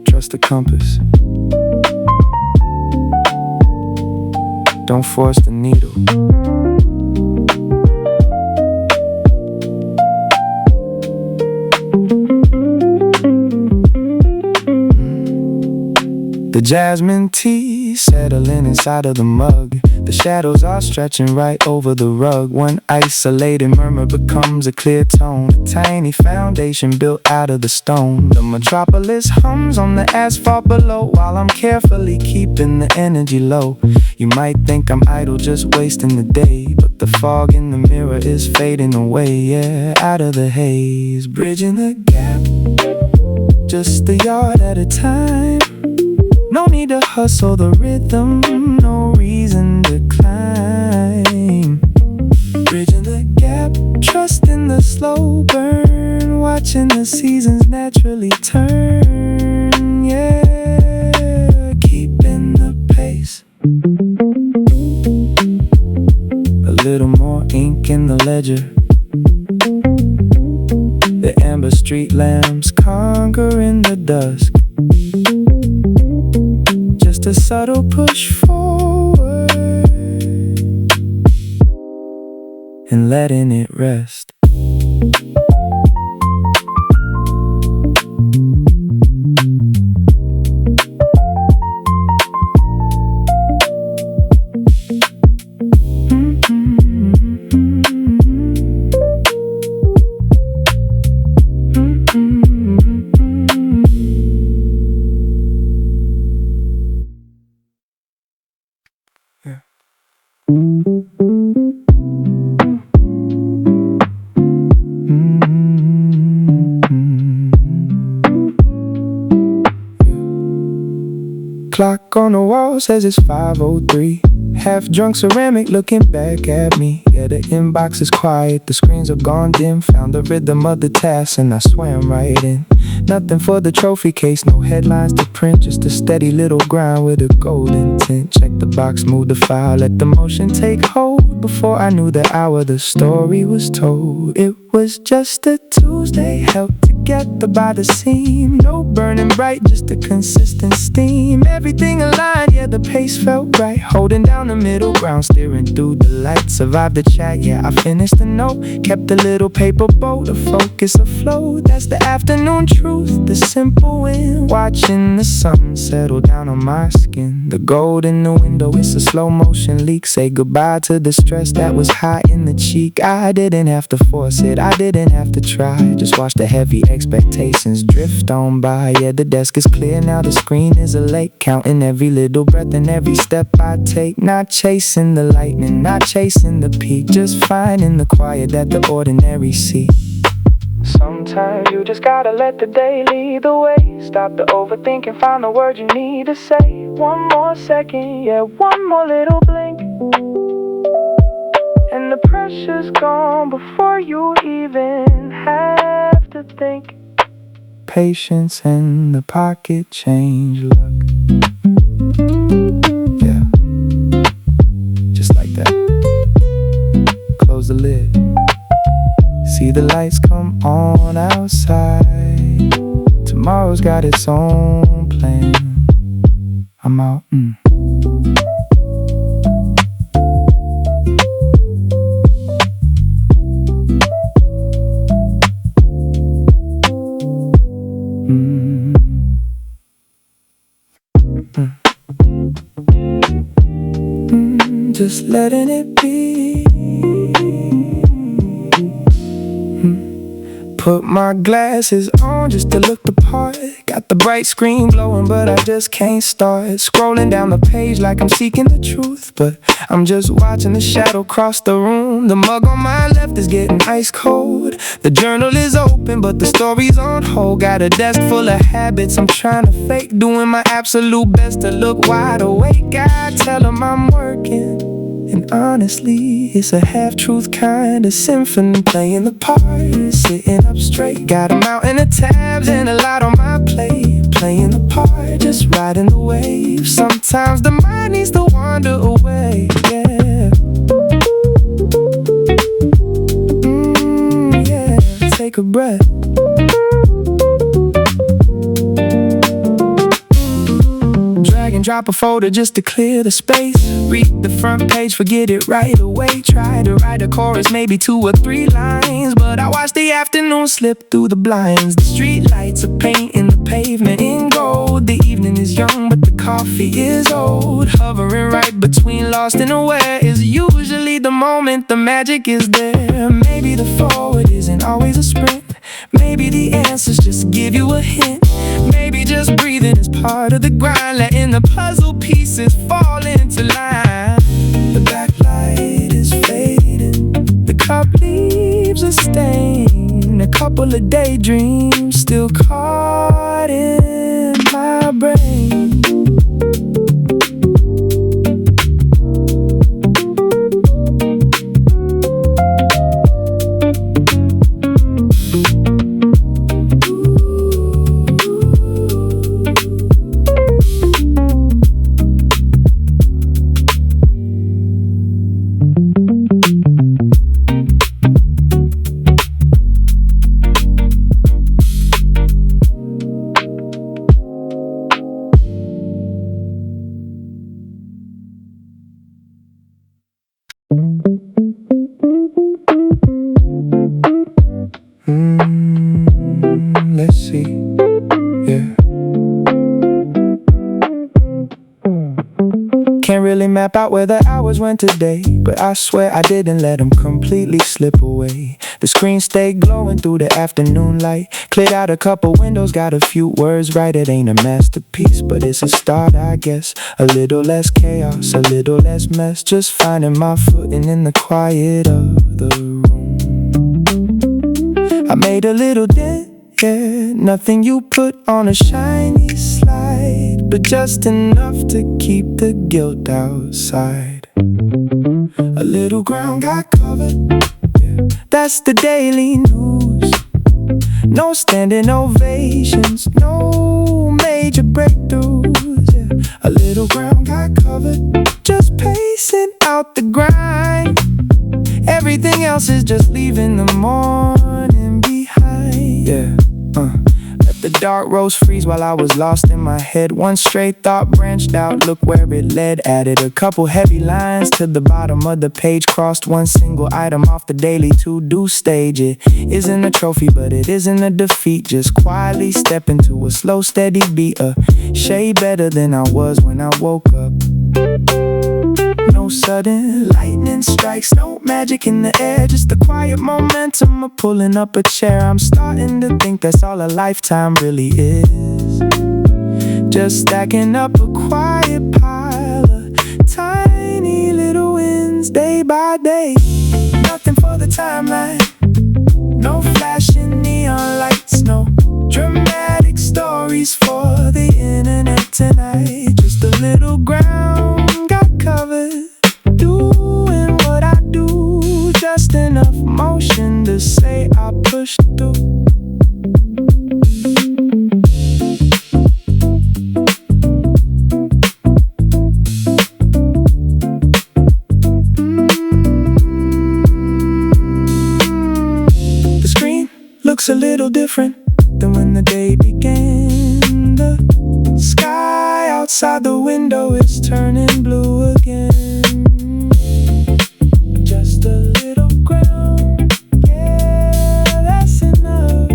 Trust the compass. Don't force the needle. The jasmine tea settling inside of the mug. The shadows are stretching right over the rug. One isolated murmur becomes a clear tone, a tiny foundation built out of the stone. The metropolis hums on the asphalt below, while I'm carefully keeping the energy low. You might think I'm idle, just wasting the day, but the fog in the mirror is fading away, yeah, out of the haze. Bridging the gap, just a yard at a time. No need to hustle the rhythm, no reason to climb. Bridging the gap, trusting the slow burn, watching the seasons naturally turn, yeah, keeping the pace. A little more ink in the ledger. The amber street lamps conquering the dusk. Just a subtle push forward and letting it rest. Clock on the wall says it's 5:03. Half drunk ceramic looking back at me. Yeah, the inbox is quiet, the screens are gone dim. Found the rhythm of the task and I swam right in. Nothing for the trophy case, no headlines to print, just a steady little grind with a golden tint. Check the box, move the file, let the motion take hold. Before I knew the hour, the story was told. It was just a Tuesday, helped to get by the seam. No burning bright, just a consistent steam. Everything aligned, yeah, the pace felt right. Holding down the middle ground, steering through the light. Survived the chat, yeah, I finished the note. Kept the little paper boat, a focus afloat. That's the afternoon truth, the simple win. Watching the sun settle down on my skin. The gold in the window, it's a slow motion leak. Say goodbye to the stress that was hot in the cheek. I didn't have to force it, I didn't have to try. Just watch the heavy expectations drift on by. Yeah, the desk is clear now, the screen is a lake. Counting every little breath and every step I take. Not chasing the lightning, not chasing the peak, just finding the quiet that the ordinary see. Sometimes you just gotta let the day lead the way. Stop the overthinking, find the words you need to say. One more second, yeah, one more little blink, and the pressure's gone before you even have to think. Patience and the pocket change look. Yeah, just like that. Close the lid. See the lights come on outside. Tomorrow's got its own plan. I'm out. letting it be. Put my glasses on just to look the part. Got the bright screen glowing, but I just can't start. Scrolling down the page like I'm seeking the truth, but I'm just watching the shadow cross the room. The mug on my left is getting ice cold. The journal is open, but the story's on hold. Got a desk full of habits I'm trying to fake, doing my absolute best to look wide awake. I tell them I'm working, and honestly, it's a half-truth kind of symphony. Playing the part, sitting up straight. Got a mountain of tabs and a lot on my plate. Playing the part, just riding the wave. Sometimes the mind needs to wander away, yeah. Yeah, take a breath. Drag and drop a folder just to clear the space. Read the front page, forget it right away. Try to write a chorus, maybe 2 or 3 lines, but I watch the afternoon slip through the blinds. The street lights are painting the pavement in gold. The evening is young, but the coffee is old. Hovering right between lost and aware is usually the moment the magic is there. Maybe the forward isn't always a sprint. Maybe the answers just give you a hint. Maybe just breathing is part of the grind, letting the puzzle pieces fall into line. The backlight is fading, the cup leaves a stain. A couple of daydreams still caught in my brain. Let's see, yeah. Can't really map out where the hours went today, but I swear I didn't let them completely slip away. The screen stayed glowing through the afternoon light. Cleared out a couple windows, got a few words right. It ain't a masterpiece, but it's a start, I guess. A little less chaos, a little less mess. Just finding my footing in the quiet of the room. I made a little dent, yeah. Nothing you put on a shiny slide, but just enough to keep the guilt outside. A little ground got covered, yeah. That's the daily news. No standing ovations, no major breakthroughs, yeah. A little ground got covered, just pacing out the grind. Everything else is just leaving the morning behind, yeah. Let the dark rose freeze while I was lost in my head. One straight thought branched out, look where it led. Added a couple heavy lines to the bottom of the page. Crossed one single item off the daily to-do stage. It isn't a trophy, but it isn't a defeat. Just quietly step into a slow, steady beat. A shade better than I was when I woke up. No sudden lightning strikes, no magic in the air. Just the quiet momentum of pulling up a chair. I'm starting to think that's all a lifetime really is. Just stacking up a quiet pile of tiny little wins day by day. Nothing for the timeline, no flashing neon lights, no dramatic stories for the internet tonight. Just a little ground got covered, doing what I do. Just enough motion to say I pushed through. The screen looks a little different than when the day began. The sky outside the window is turning blue again. Just a little ground, yeah, that's enough.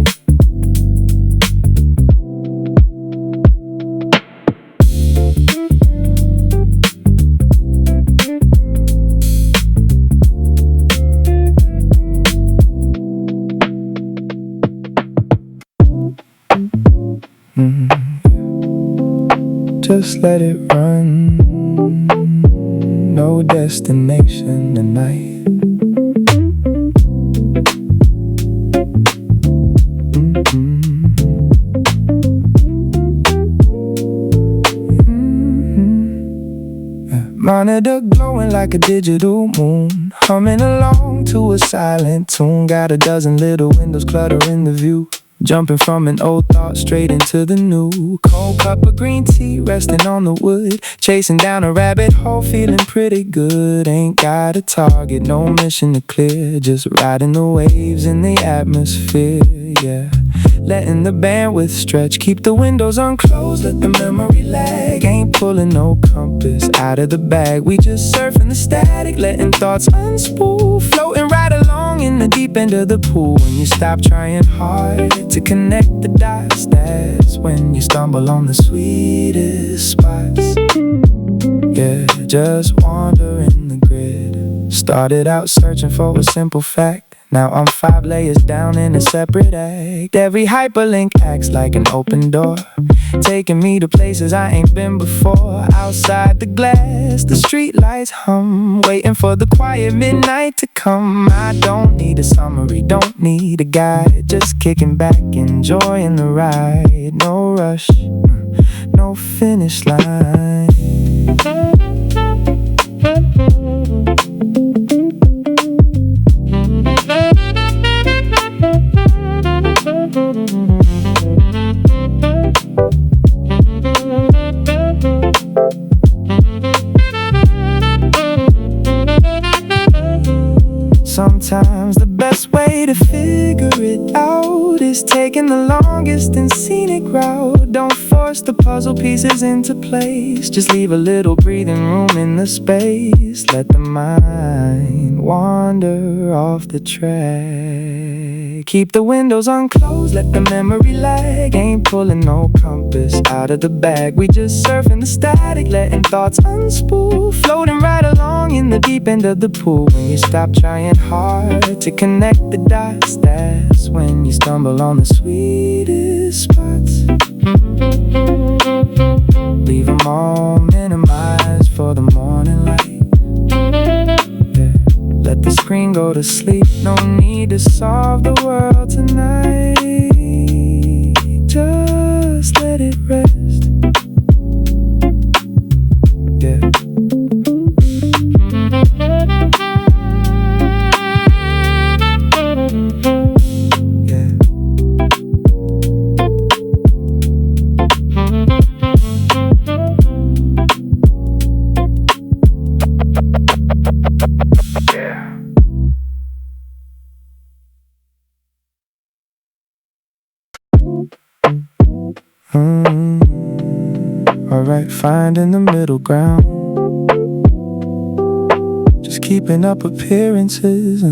Just let it run. No destination tonight. Monitor glowing like a digital moon, humming along to a silent tune. Got a dozen little windows cluttering the view, jumping from an old thought straight into the new. Cold cup of green tea resting on the wood, chasing down a rabbit hole, feeling pretty good. Ain't got a target, no mission to clear, just riding the waves in the atmosphere, yeah. Letting the bandwidth stretch, keep the windows unclosed, let the memory lag. Ain't pulling no compass out of the bag, we just surfing the static, letting thoughts unspool. Floating right along in the deep end of the pool. When you stop trying hard to connect the dots, that's when you stumble on the sweetest spots. Yeah, just wandering the grid. Started out searching for a simple fact, now I'm 5 layers down in a separate act. Every hyperlink acts like an open door, taking me to places I ain't been before. Outside the glass, the street lights hum, waiting for the quiet midnight to come. I don't need a summary, don't need a guide, just kicking back, enjoying the ride. No rush, no finish line. Sometimes the best way to figure it out is taking the longest and scenic route. Don't force the puzzle pieces into place, just leave a little breathing room in the space. Let the mind wander off the track. Keep the windows unclosed, let the memory lag. Ain't pulling no compass out of the bag, we just surfing the static, letting thoughts unspool. Floating right along in the deep end of the pool. When you stop trying hard to connect the dots, that's when you stumble on the sweetest spots. Leave them all minimized for the morning light, yeah. Let the screen go to sleep, no need to solve the world tonight. Just let it rest, yeah. Alright, finding the middle ground, just keeping up appearances.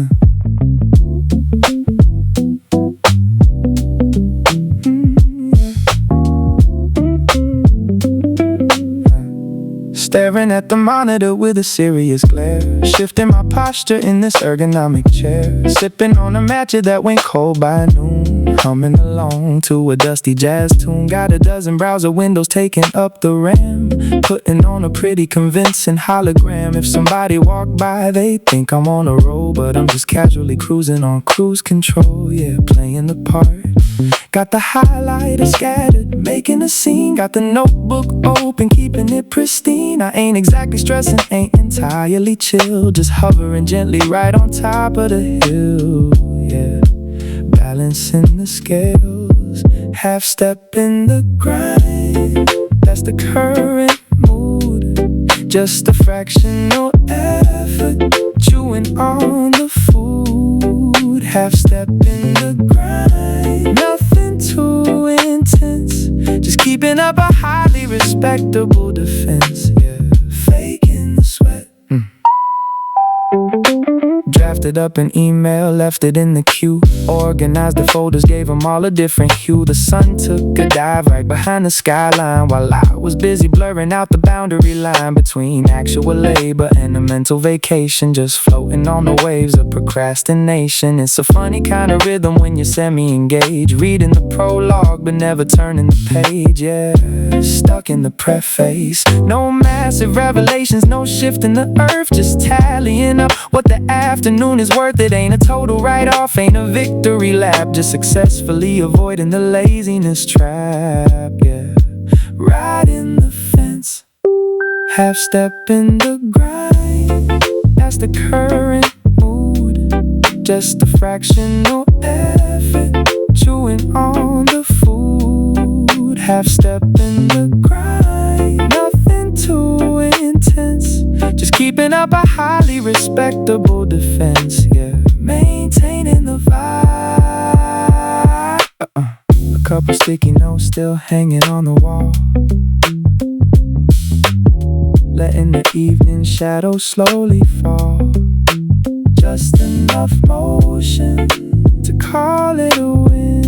Staring at the monitor with a serious glare, shifting my posture in this ergonomic chair. Sipping on a matcha that went cold by noon, humming along to a dusty jazz tune. Got a dozen browser windows taking up the RAM, putting on a pretty convincing hologram. If somebody walked by, they'd think I'm on a roll, but I'm just casually cruising on cruise control, yeah, playing the part. Got the highlighter scattered, making a scene. Got the notebook open, keeping it pristine. I ain't exactly stressing, ain't entirely chill, just hovering gently right on top of the hill, yeah. Balancing the scales, half step in the grind. That's the current mood, just a fractional effort, chewing on the food. Half step in the grind, nothing too intense, just keeping up a highly respectable defense, yeah. Faking the sweat, drafted up an email, left it in the queue. Organized the folders, gave them all a different hue. The sun took a dive right behind the skyline, while I was busy blurring out the boundary line between actual labor and a mental vacation. Just floating on the waves of procrastination. It's a funny kind of rhythm when you're semi-engaged, reading the prologue but never turning the page. Yeah, stuck in the preface. No massive revelations, no shift in the earth, just tallying up what the afternoon is worth. It ain't a total write-off, ain't a victory lap, just successfully avoiding the laziness trap. Yeah, riding the fence, half step in the grind, that's the current mood. Just a fractional effort, chewing on the food. Half step in the grind, nothing too intense, just keeping up a highly respectable defense. Yeah, maintaining the vibe. A couple sticky notes still hanging on the wall, letting the evening shadows slowly fall. Just enough motion to call it a win.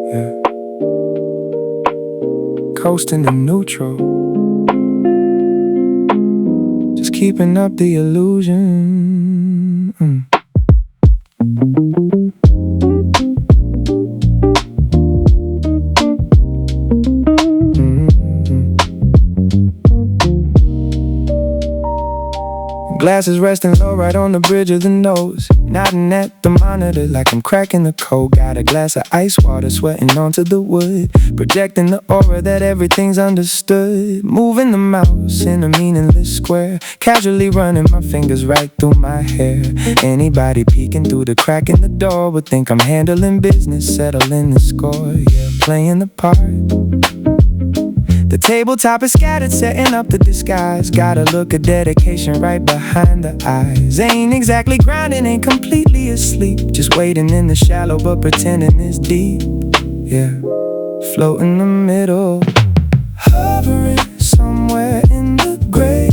Yeah, coasting to neutral, just keeping up the illusion. Glasses resting low right on the bridge of the nose, nodding at the monitor like I'm cracking the code. Got a glass of ice water sweating onto the wood, projecting the aura that everything's understood. Moving the mouse in a meaningless square, casually running my fingers right through my hair. Anybody peeking through the crack in the door would think I'm handling business, settling the score. Yeah, playing the part. The tabletop is scattered, setting up the disguise. Got a look of dedication right behind the eyes. Ain't exactly grinding, ain't completely asleep, just waiting in the shallow but pretending it's deep. Yeah, float in the middle, hovering somewhere in the gray.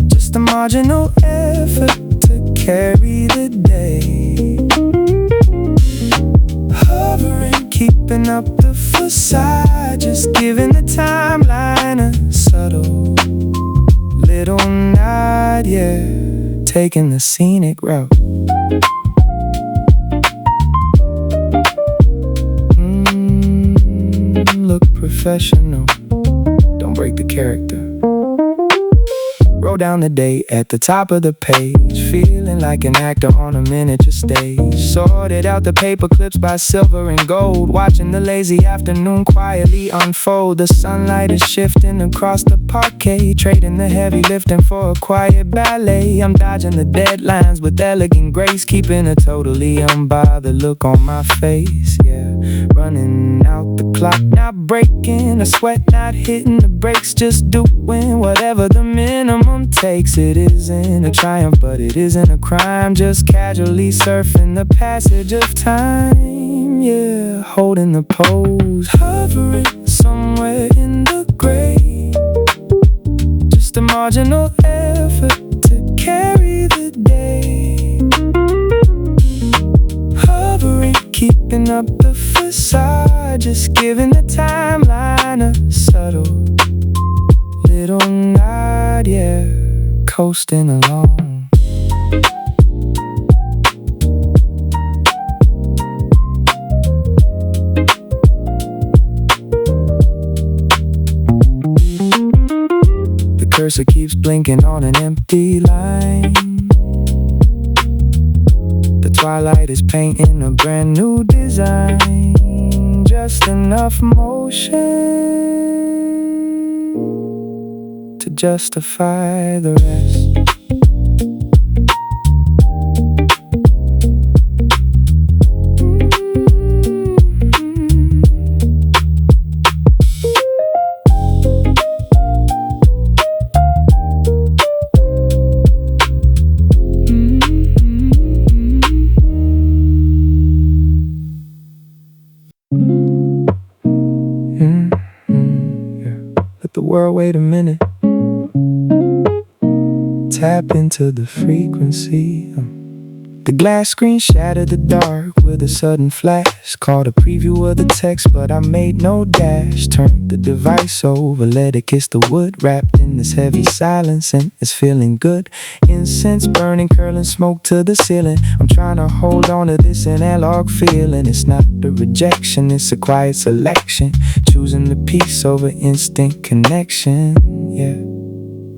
Just a marginal effort to carry the day. Hovering, keeping up the facade, just giving the timeline a subtle little nod. Yeah, taking the scenic route. Look professional, don't break the character. Roll down the date at the top of the page, feeling like an actor on a miniature stage. Sorted out the paper clips by silver and gold, watching the lazy afternoon quietly unfold. The sunlight is shifting across the parquet, trading the heavy lifting for a quiet ballet. I'm dodging the deadlines with elegant grace, keeping a totally unbothered look on my face. Yeah, running out the clock, not breaking a sweat, not hitting the brakes, just doing whatever the minimum takes. It isn't a triumph, but it isn't a crime, just casually surfing the passage of time. Yeah, holding the pose, hovering somewhere in the gray. Just a marginal effort to carry the day. Hovering, keeping up the facade, just giving the timeline a subtle little nod. Yeah, coasting along. The cursor keeps blinking on an empty line. The twilight is painting a brand new design. just enough motion to justify the rest. Let the world wait a minute. Tap into the frequency. The glass screen shattered the dark with a sudden flash. Caught a preview of the text, but I made no dash. Turned the device over, let it kiss the wood. Wrapped in this heavy silence, and it's feeling good. Incense burning, curling smoke to the ceiling. I'm trying to hold on to this analog feeling. It's not a rejection, it's a quiet selection. Choosing the peace over instant connection, yeah.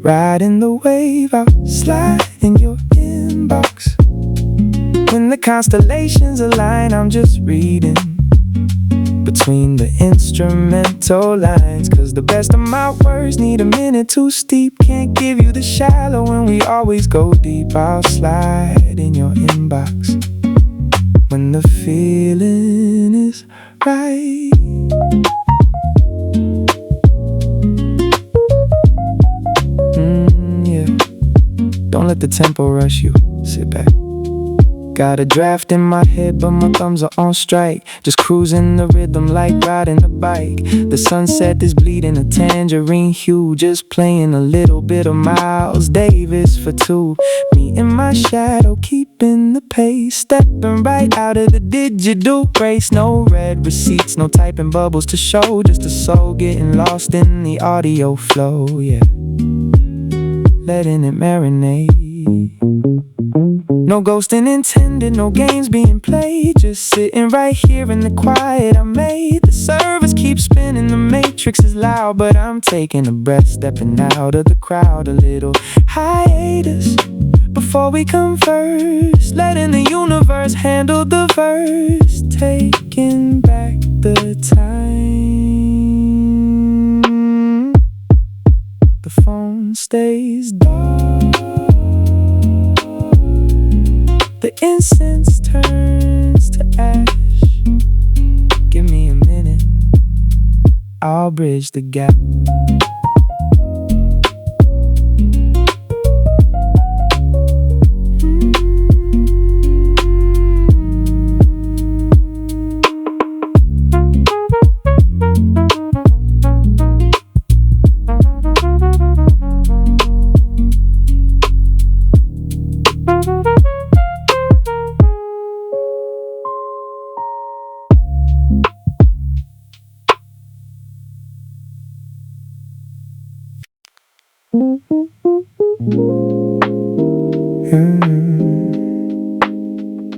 Riding the wave, I'll slide in your inbox. When the constellations align, I'm just reading between the instrumental lines. Cause the best of my words need a minute too steep. Can't give you the shallow when we always go deep. I'll slide in your inbox when the feeling is right. Yeah. Don't let the tempo rush you. Sit back. Got a draft in my head, but my thumbs are on strike. Just cruising the rhythm like riding a bike. The sunset is bleeding a tangerine hue. Just playing a little bit of Miles Davis for two. Me and my shadow keeping the pace. Stepping right out of the digital race. No red receipts, no typing bubbles to show. Just a soul getting lost in the audio flow, yeah. Letting it marinate. No ghosting intended, no games being played. Just sitting right here in the quiet I made. The servers keep spinning, the matrix is loud, but I'm taking a breath, stepping out of the crowd. A little hiatus before we come first. Letting the universe handle the verse. Taking back the time. The phone stays dark. The incense turns to ash. Give me a minute, I'll bridge the gap.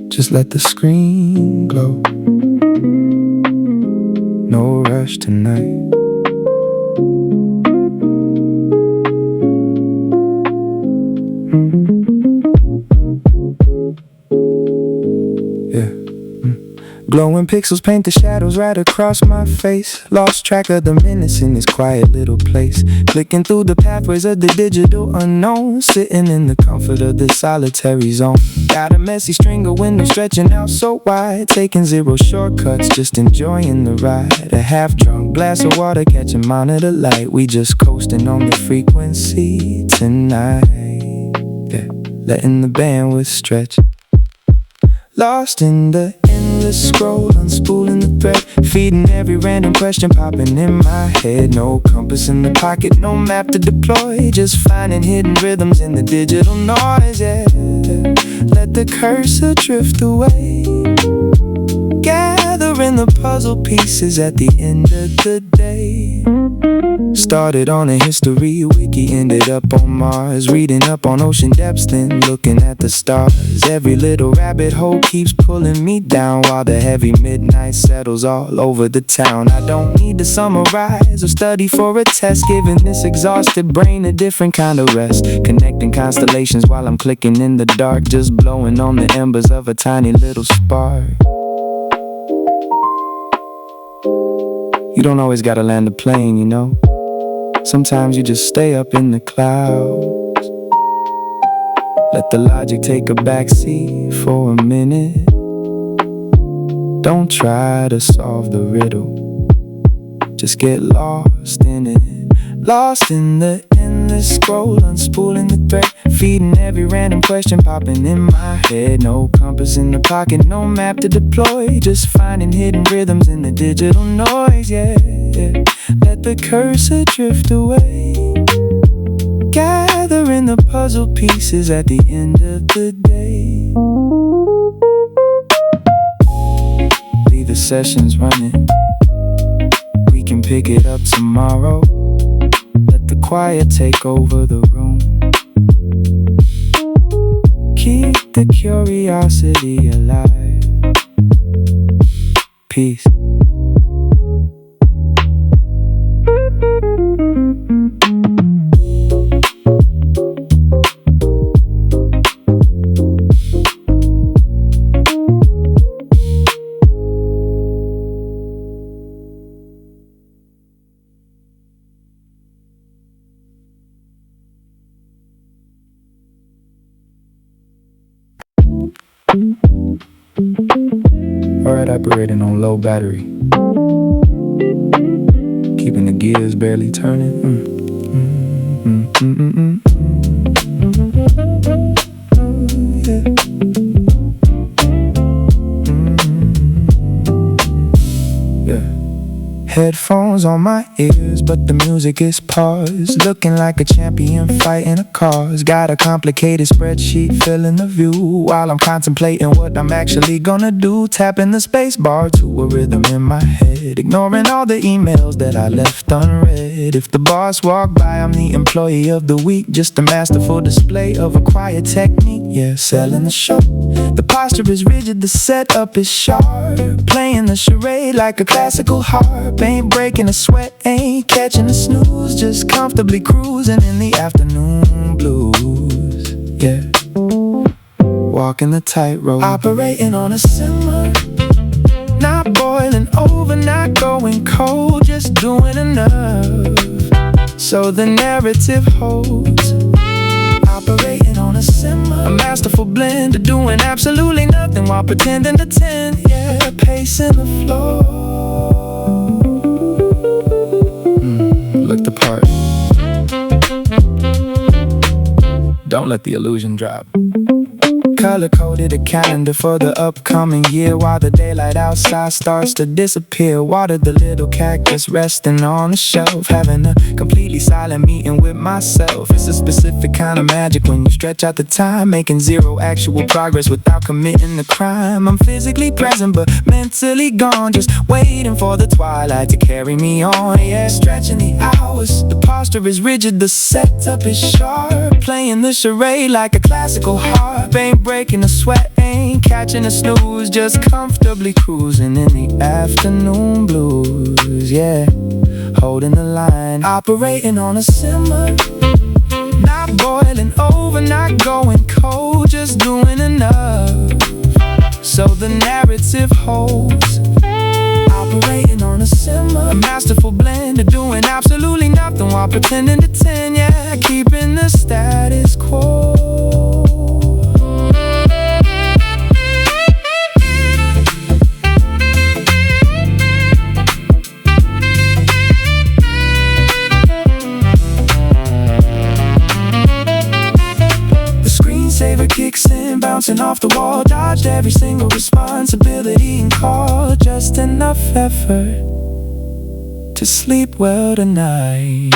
Just let the screen glow. No rush tonight. Glowing pixels paint the shadows right across my face. Lost track of the minutes in this quiet little place. Clicking through the pathways of the digital unknown. Sitting in the comfort of this solitary zone. Got a messy string of windows stretching out so wide. Taking zero shortcuts, just enjoying the ride. A half-drunk glass of water catching monitor light. We just coasting on the frequency tonight, yeah. Letting the bandwidth stretch. Lost in the endless scroll, unspooling the thread. Feeding every random question popping in my head. No compass in the pocket, no map to deploy. Just finding hidden rhythms in the digital noise, yeah. Let the cursor drift away. Gathering the puzzle pieces at the end of the day. Started on a history wiki, ended up on Mars. Reading up on ocean depths, then looking at the stars. Every little rabbit hole keeps pulling me down, while the heavy midnight settles all over the town. I don't need to summarize or study for a test, giving this exhausted brain a different kind of rest. Connecting constellations while I'm clicking in the dark, just blowing on the embers of a tiny little spark. You don't always gotta land a plane, you know. Sometimes you just stay up in the clouds. Let the logic take a backseat for a minute. Don't try to solve the riddle. Just get lost in it. Lost in the endless scroll, unspooling the thread, feeding every random question popping in my head. No compass in the pocket, no map to deploy, just finding hidden rhythms in the digital noise, yeah. Let the cursor drift away, gathering the puzzle pieces at the end of the day. Leave the sessions running, we can pick it up tomorrow. Let the quiet take over the room. Keep the curiosity alive. Peace. Alright, operating on low battery, keeping the gears barely turning. Headphones on my ears, but the music is paused. Looking like a champion fighting a cause. Got a complicated spreadsheet filling the view, while I'm contemplating what I'm actually gonna do. Tapping the space bar to a rhythm in my head, ignoring all the emails that I left unread. If the boss walked by, I'm the employee of the week. Just a masterful display of a quiet technique, yeah, selling the show. The posture is rigid, the setup is sharp, playing the charade like a classical harp. Ain't breaking a sweat, ain't catching a snooze, just comfortably cruising in the afternoon blues, yeah. Walking the tightrope, operating on a simmer, not boiling over, not going cold, just doing enough so the narrative holds. Operating on a simmer, a masterful blend of doing absolutely nothing while pretending to tend, yeah, pacing the floor. Look the part. Don't let the illusion drop. Color-coded a calendar for the upcoming year, while the daylight outside starts to disappear. Watered the little cactus resting on the shelf, having a completely silent meeting with myself. It's a specific kind of magic when you stretch out the time, making zero actual progress without committing the crime. I'm physically present but mentally gone, just waiting for the twilight to carry me on, yeah. Stretching the hours, the posture is rigid, the setup is sharp, playing the charade like a classical harp. Ain't breaking a sweat, ain't catching a snooze, just comfortably cruising in the afternoon blues, yeah. Holding the line, operating on a simmer, not boiling over, not going cold, just doing enough so the narrative holds. Operating on a simmer, a masterful blend of doing absolutely nothing while pretending to tend, yeah. Keeping the status quo. Saver kicks in, bouncing off the wall, dodged every single responsibility and call. Just enough effort to sleep well tonight.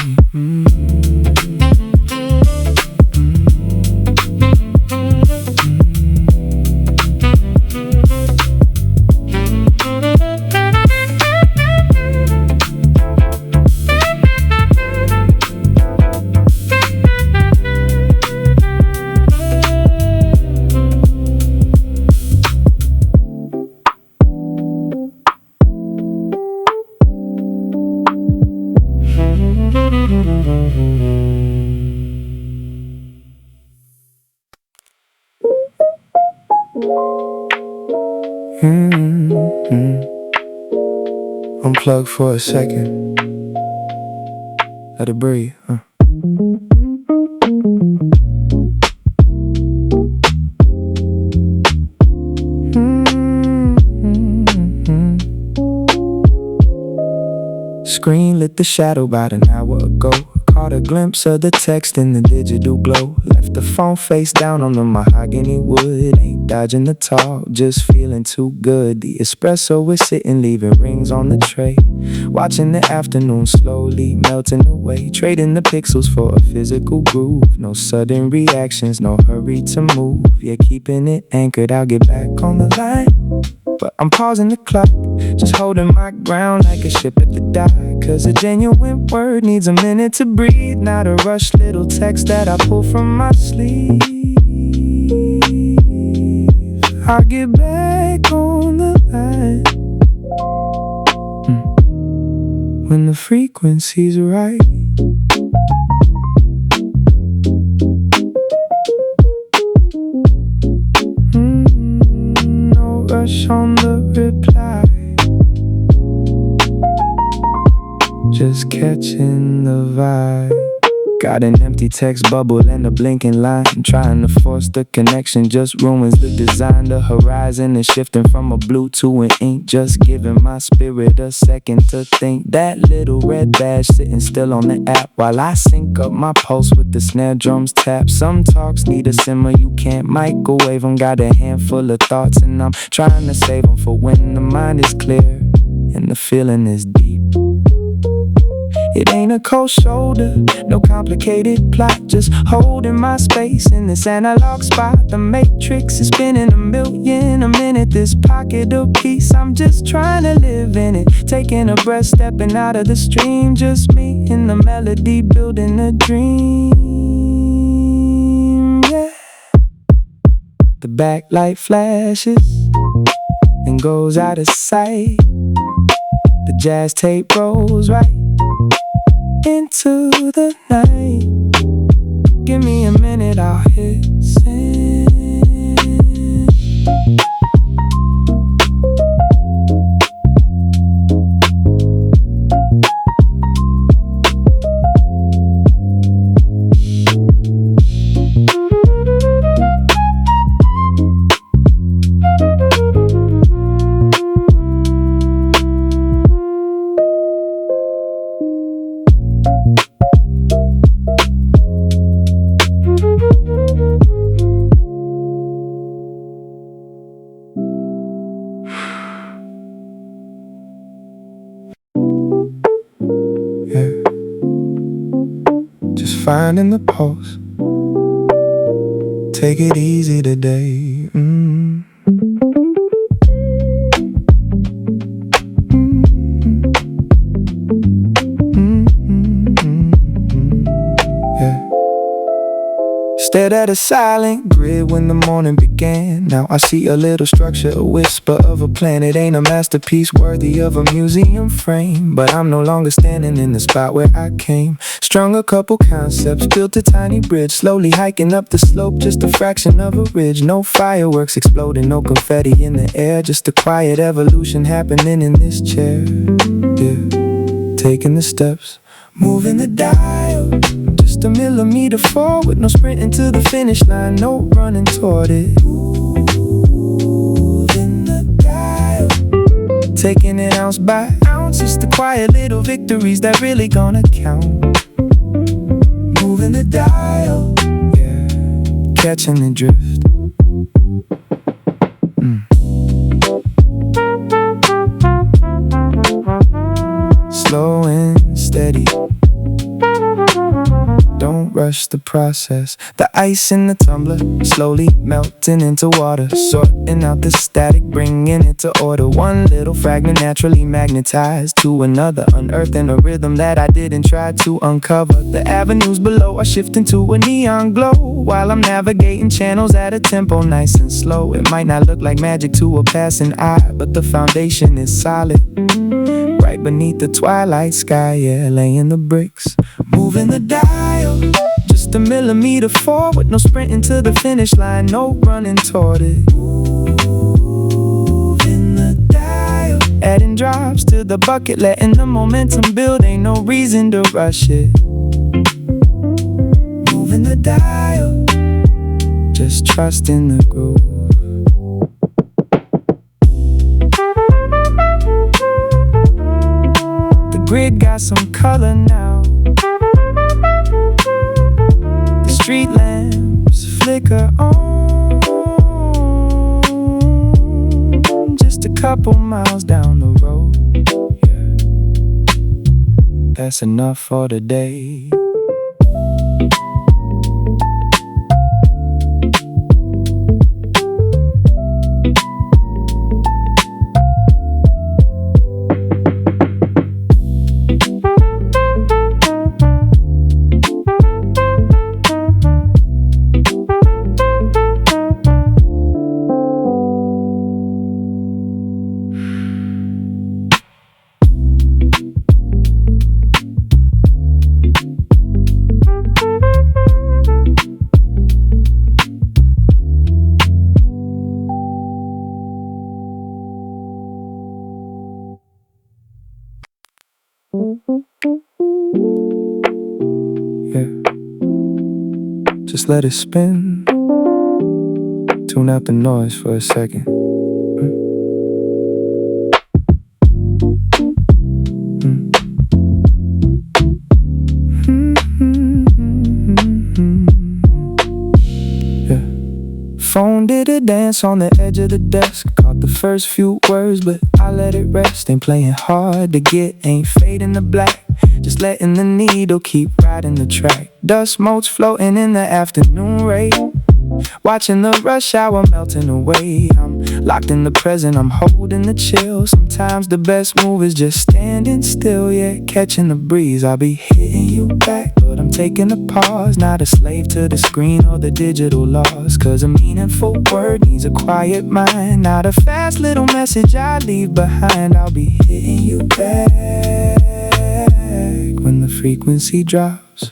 unplug for a second. Let it breathe. Screen lit the shadow about an hour ago. Caught a glimpse of the text in the digital glow. Left the phone face down on the mahogany wood. Ain't dodging the talk, just feeling too good. The espresso is sitting, leaving rings on the tray. Watching the afternoon slowly melting away. Trading the pixels for a physical groove. No sudden reactions, no hurry to move. Yeah, keeping it anchored, I'll get back on the line. But I'm pausing the clock, just holding my ground like a ship at the dock. Cause a genuine word needs a minute to breathe. Not a rushed little text that I pull from my sleeve. I'll get back on the line when the frequency's right. No rush on the reply, just catching the vibe. Got an empty text bubble and a blinking line. Trying to force the connection just ruins the design. The horizon is shifting from a blue to an ink. Just giving my spirit a second to think. That little red badge sitting still on the app while I sync up my pulse with the snare drums tap. Some talks need a simmer, you can't microwave them. Got a handful of thoughts and I'm trying to save them for when the mind is clear and the feeling is deep. It ain't a cold shoulder, no complicated plot. Just holding my space in this analog spot. The matrix is spinning a million a minute. This pocket of peace, I'm just trying to live in it. Taking a breath, stepping out of the stream. Just me and the melody, building a dream. Yeah. The backlight flashes and goes out of sight. The jazz tape rolls right into the night. Give me a minute, I'll hit send. Finding the pulse, take it easy today. Stared at a silent grid when the morning began. Now I see a little structure, a whisper of a plan. It ain't a masterpiece worthy of a museum frame, but I'm no longer standing in the spot where I came. Strung a couple concepts, built a tiny bridge, slowly hiking up the slope, just a fraction of a ridge. No fireworks exploding, no confetti in the air, just a quiet evolution happening in this chair. Yeah, taking the steps, moving the dial, just a millimeter forward, no sprinting to the finish line, no running toward it. Moving the dial, taking it ounce by ounce, just the quiet little victories that really gonna count. Moving the dial, yeah, catching the drift. Slow and steady, don't rush the process. The ice in the tumbler, slowly melting into water. Sorting out the static, bringing it to order. One little fragment naturally magnetized to another, unearthing a rhythm that I didn't try to uncover. The avenues below are shifting to a neon glow, while I'm navigating channels at a tempo nice and slow. It might not look like magic to a passing eye, but the foundation is solid. Right beneath the twilight sky, yeah, laying the bricks. Moving the dial, just a millimeter forward, no sprinting to the finish line, no running toward it. Moving the dial, Adding drops to the bucket, letting the momentum build. Ain't no reason to rush it. Moving the dial, just trust in the groove. The grid got some color now. The street lamps flicker on. Just a couple miles down the road, yeah. That's enough for today. Yeah, just let it spin. Tune out the noise for a second. Yeah. Phone did a dance on the edge of the desk. Caught the first few words, but I let it rest. Ain't playing hard to get, ain't fading to black. Just letting the needle keep riding the track. Dust motes floating in the afternoon rain. Watching the rush hour melting away. I'm locked in the present, I'm holding the chill. Sometimes the best move is just standing still, yeah. Catching the breeze, I'll be hitting you back, but I'm taking a pause. Not a slave to the screen or the digital laws. Cause a meaningful word needs a quiet mind. Not a fast little message I leave behind. I'll be hitting you back when the frequency drops.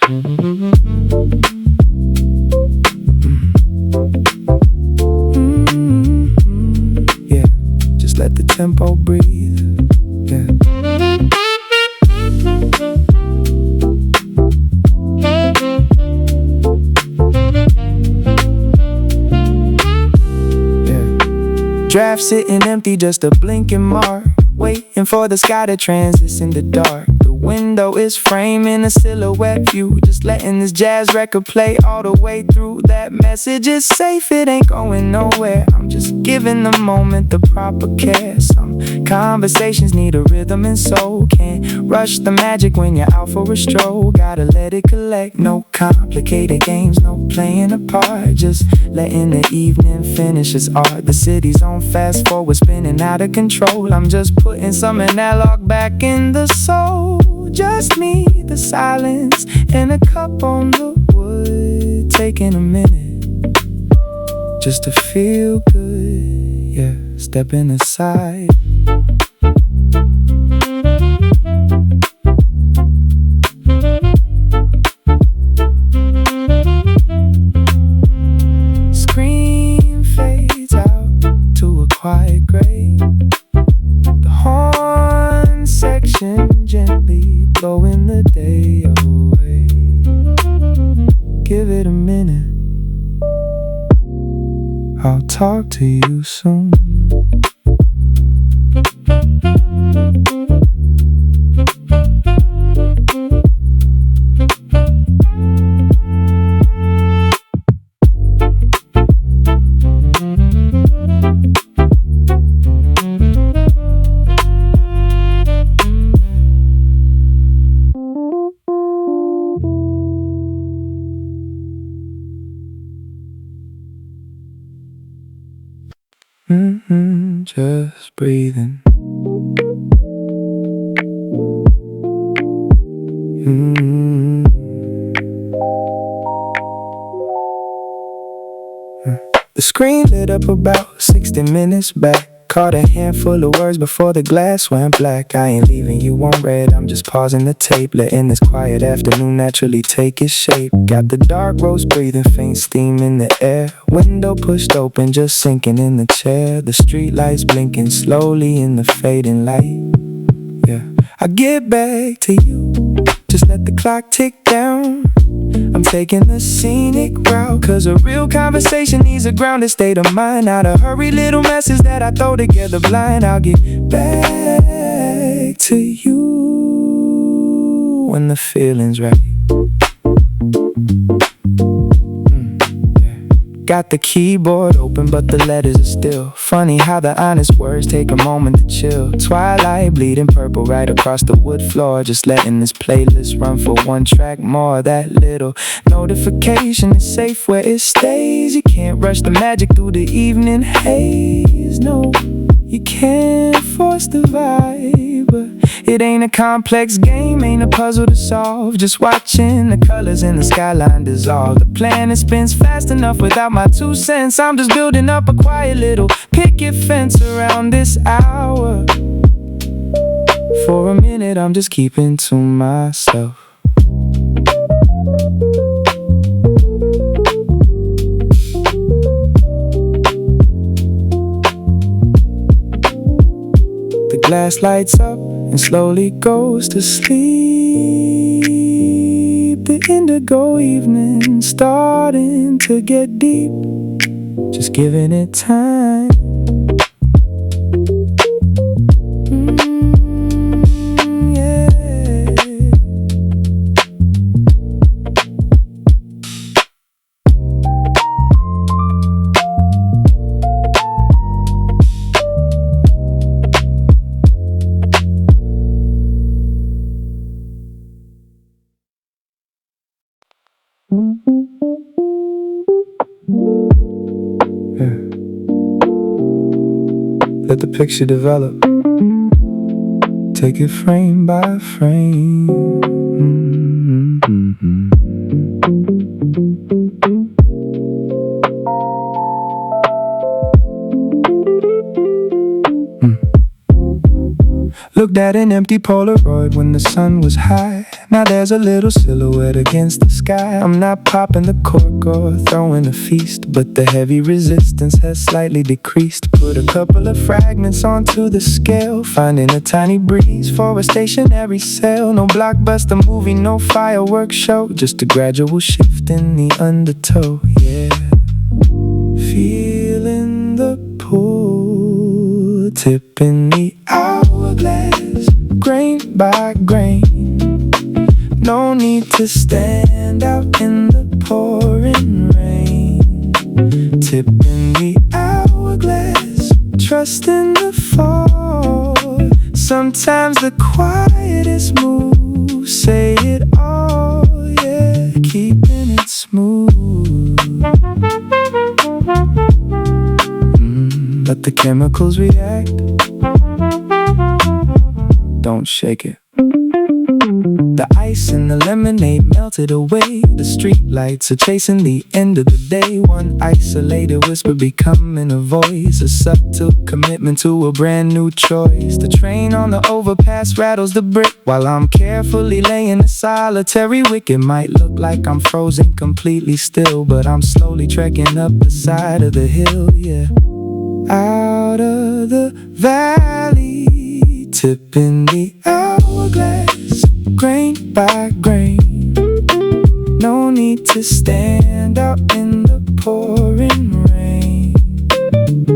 Yeah, just let the tempo breathe. Yeah. Draft sitting empty, just a blinking mark. Waiting for the sky to transition to dark. The window is framing a silhouette view. Just letting this jazz record play all the way through. That message is safe, it ain't going nowhere. I'm just giving the moment the proper care. Some conversations need a rhythm and soul. Can't rush the magic when you're out for a stroll. Gotta let it collect, no complicated games, no playing a part. Just letting the evening finish its art. The city's on fast forward, spinning out of control. I'm just putting some analog back in the soul. Just me, the silence, and a cup on the wood. Taking a minute just to feel good, yeah. Stepping aside. Screen fades out to a quiet gray. The horn section gently blowing the day away. Give it a minute, I'll talk to you soon. Just breathing. The screen lit up about 60 minutes back. caught a handful of words before the glass went black. I ain't leaving you on red, I'm just pausing the tape, letting this quiet afternoon naturally take its shape. Got the dark rose breathing, faint steam in the air. Window pushed open, just sinking in the chair. The street lights blinking slowly in the fading light. Yeah, I get back to you, just let the clock tick down. I'm taking the scenic route, cause a real conversation needs a grounded state of mind. Not a hurried little message that I throw together blind. I'll get back to you when the feeling's right. Got the keyboard open but the letters are still. Funny how the honest words take a moment to chill. Twilight bleeding purple right across the wood floor. Just letting this playlist run for one track more. That little notification is safe where it stays. You can't rush the magic through the evening haze. No, you can't force the vibe, but it ain't a complex game, ain't a puzzle to solve. Just watching the colors in the skyline dissolve. The planet spins fast enough without my 2 cents. I'm just building up a quiet little picket fence around this hour. For a minute I'm just keeping to myself. The glass lights up and slowly goes to sleep. The indigo evening starting to get deep. Just giving it time. Yeah. Let the picture develop. Take it frame by frame. Looked at an empty Polaroid when the sun was high. Now there's a little silhouette against the sky. I'm not popping the cork or throwing a feast, but the heavy resistance has slightly decreased. Put a couple of fragments onto the scale, finding a tiny breeze for a stationary sail. No blockbuster movie, no fireworks show, just a gradual shift in the undertow. Yeah, feeling the pull, tipping the hourglass, grain by grain. No need to stand out in the pouring rain. Tipping the hourglass, trusting the fall. Sometimes the quietest moves say it all. Yeah, keeping it smooth. Let the chemicals react. Don't shake it. The ice in the lemonade melted away. The street lights are chasing the end of the day. One isolated whisper becoming a voice, a subtle commitment to a brand new choice. The train on the overpass rattles the brick while I'm carefully laying a solitary wick. It might look like I'm frozen completely still, but I'm slowly trekking up the side of the hill. Yeah, out of the valley, tipping the hourglass, grain by grain. No need to stand out in the pouring rain.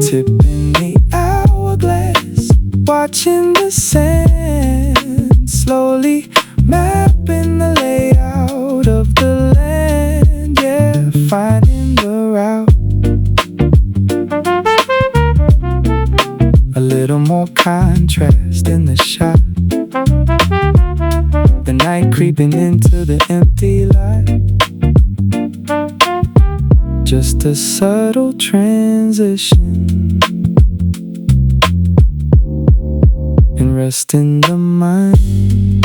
Tipping the hourglass, watching the sand slowly mapping the layout of the land. Yeah, finding the route. A little more contrast in the shot. The night creeping into the empty lot. Just a subtle transition and rest in the mind.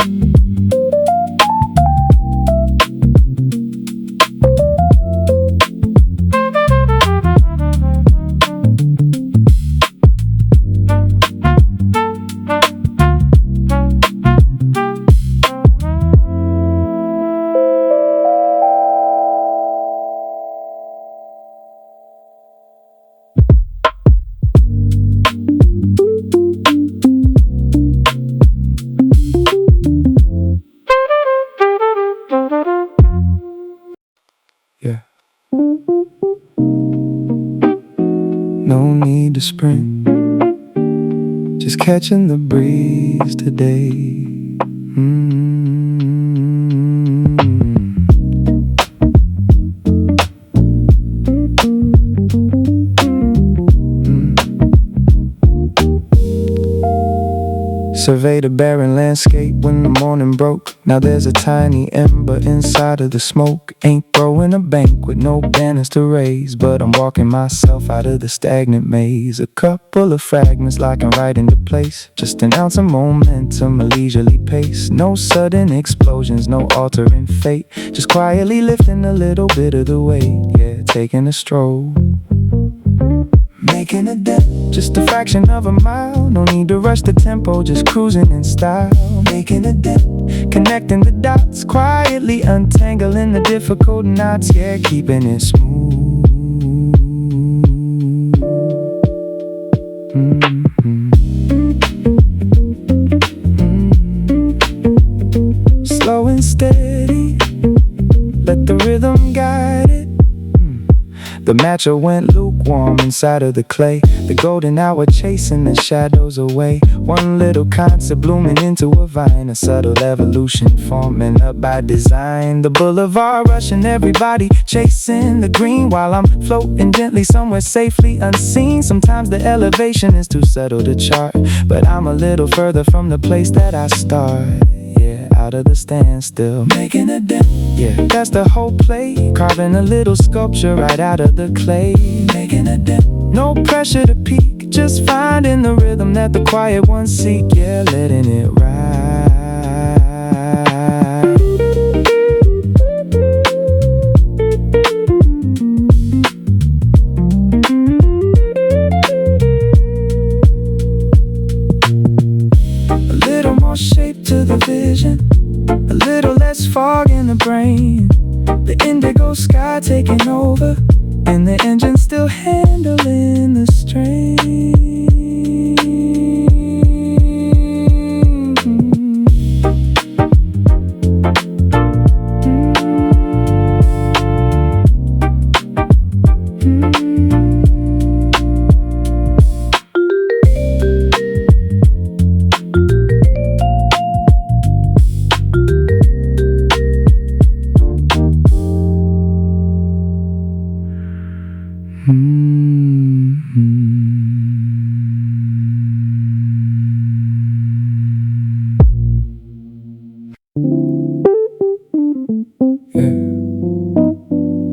to sprint, just catching the breeze today. Surveyed a barren landscape when the morning broke. Now there's a tiny ember inside of the smoke. Ain't throwing a banquet, no banners to raise, but I'm walking myself out of the stagnant maze. A couple of fragments locking right into place, just an ounce of momentum, a leisurely pace. No sudden explosions, no altering fate, just quietly lifting a little bit of the weight. Yeah, taking a stroll, making a dent, just a fraction of a mile. No need to rush the tempo, just cruising in style. Making a dent, connecting the dots, quietly untangling the difficult knots. Yeah, keeping it smooth. Slow and steady, let the rhythm guide it. The matcha went lukewarm inside of the clay, the golden hour chasing the shadows away. One little concept blooming into a vine, a subtle evolution forming up by design. The boulevard rushing, everybody chasing the green, while I'm floating gently somewhere safely unseen. Sometimes the elevation is too subtle to chart, but I'm a little further from the place that I start. Out of the standstill, making a dent. Yeah, that's the whole play. Carving a little sculpture right out of the clay. Making a dent. No pressure to peak, just finding the rhythm that the quiet ones seek. Yeah, letting it ride. A little more shape to the vision, a little less fog in the brain. The indigo sky taking over, and the engine still handling the strain.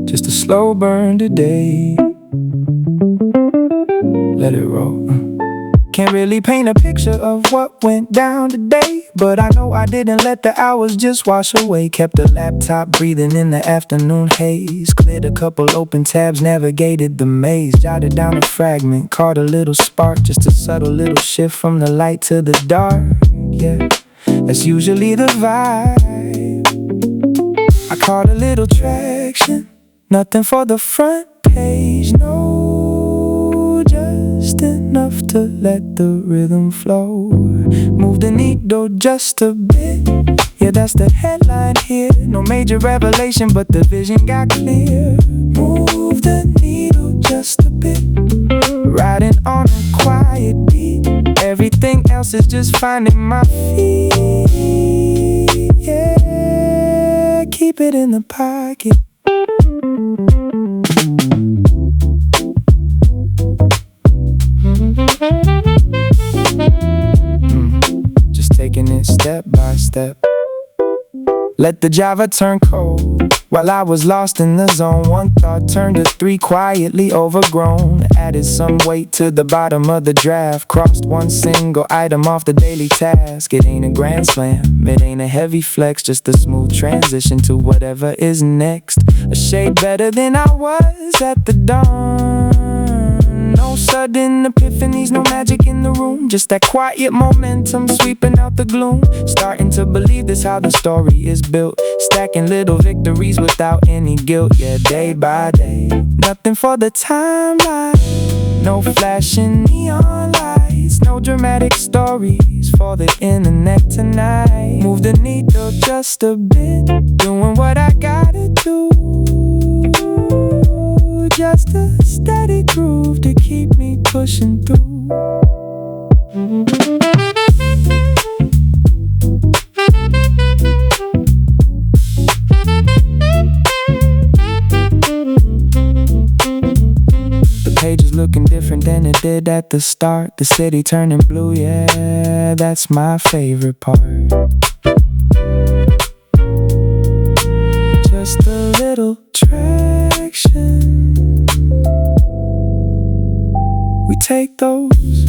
Just a slow burn today, let it roll. Can't really paint a picture of what went down today, but I know I didn't let the hours just wash away. Kept the laptop breathing in the afternoon haze, cleared a couple open tabs, navigated the maze. Jotted down a fragment, caught a little spark, just a subtle little shift from the light to the dark. Yeah, that's usually the vibe. I caught a little traction, nothing for the front page, no, just enough to let the rhythm flow. Move the needle just a bit, yeah, that's the headline here. No major revelation, but the vision got clear. Move the needle just a bit, riding on a quiet beat. Everything else is just finding my feet. Yeah, keep it in the pocket. Just taking it step by step. Let the Java turn cold while I was lost in the zone. One thought turned to three, quietly overgrown. Added some weight to the bottom of the draft. Crossed one single item off the daily task. It ain't a grand slam, it ain't a heavy flex, just a smooth transition to whatever is next. A shade better than I was at the dawn. No sudden epiphanies, no magic in the room, just that quiet momentum sweeping out the gloom. Starting to believe this how the story is built, stacking little victories without any guilt. Yeah, day by day, nothing for the timeline, no flashing neon lights, no dramatic stories for the internet tonight. Move the needle just a bit, doing what I gotta do. Just a steady groove to keep me pushing pushing through. The page is looking different than it did at the start. The city turning blue, yeah, that's my favorite part. Just a little traction. We take those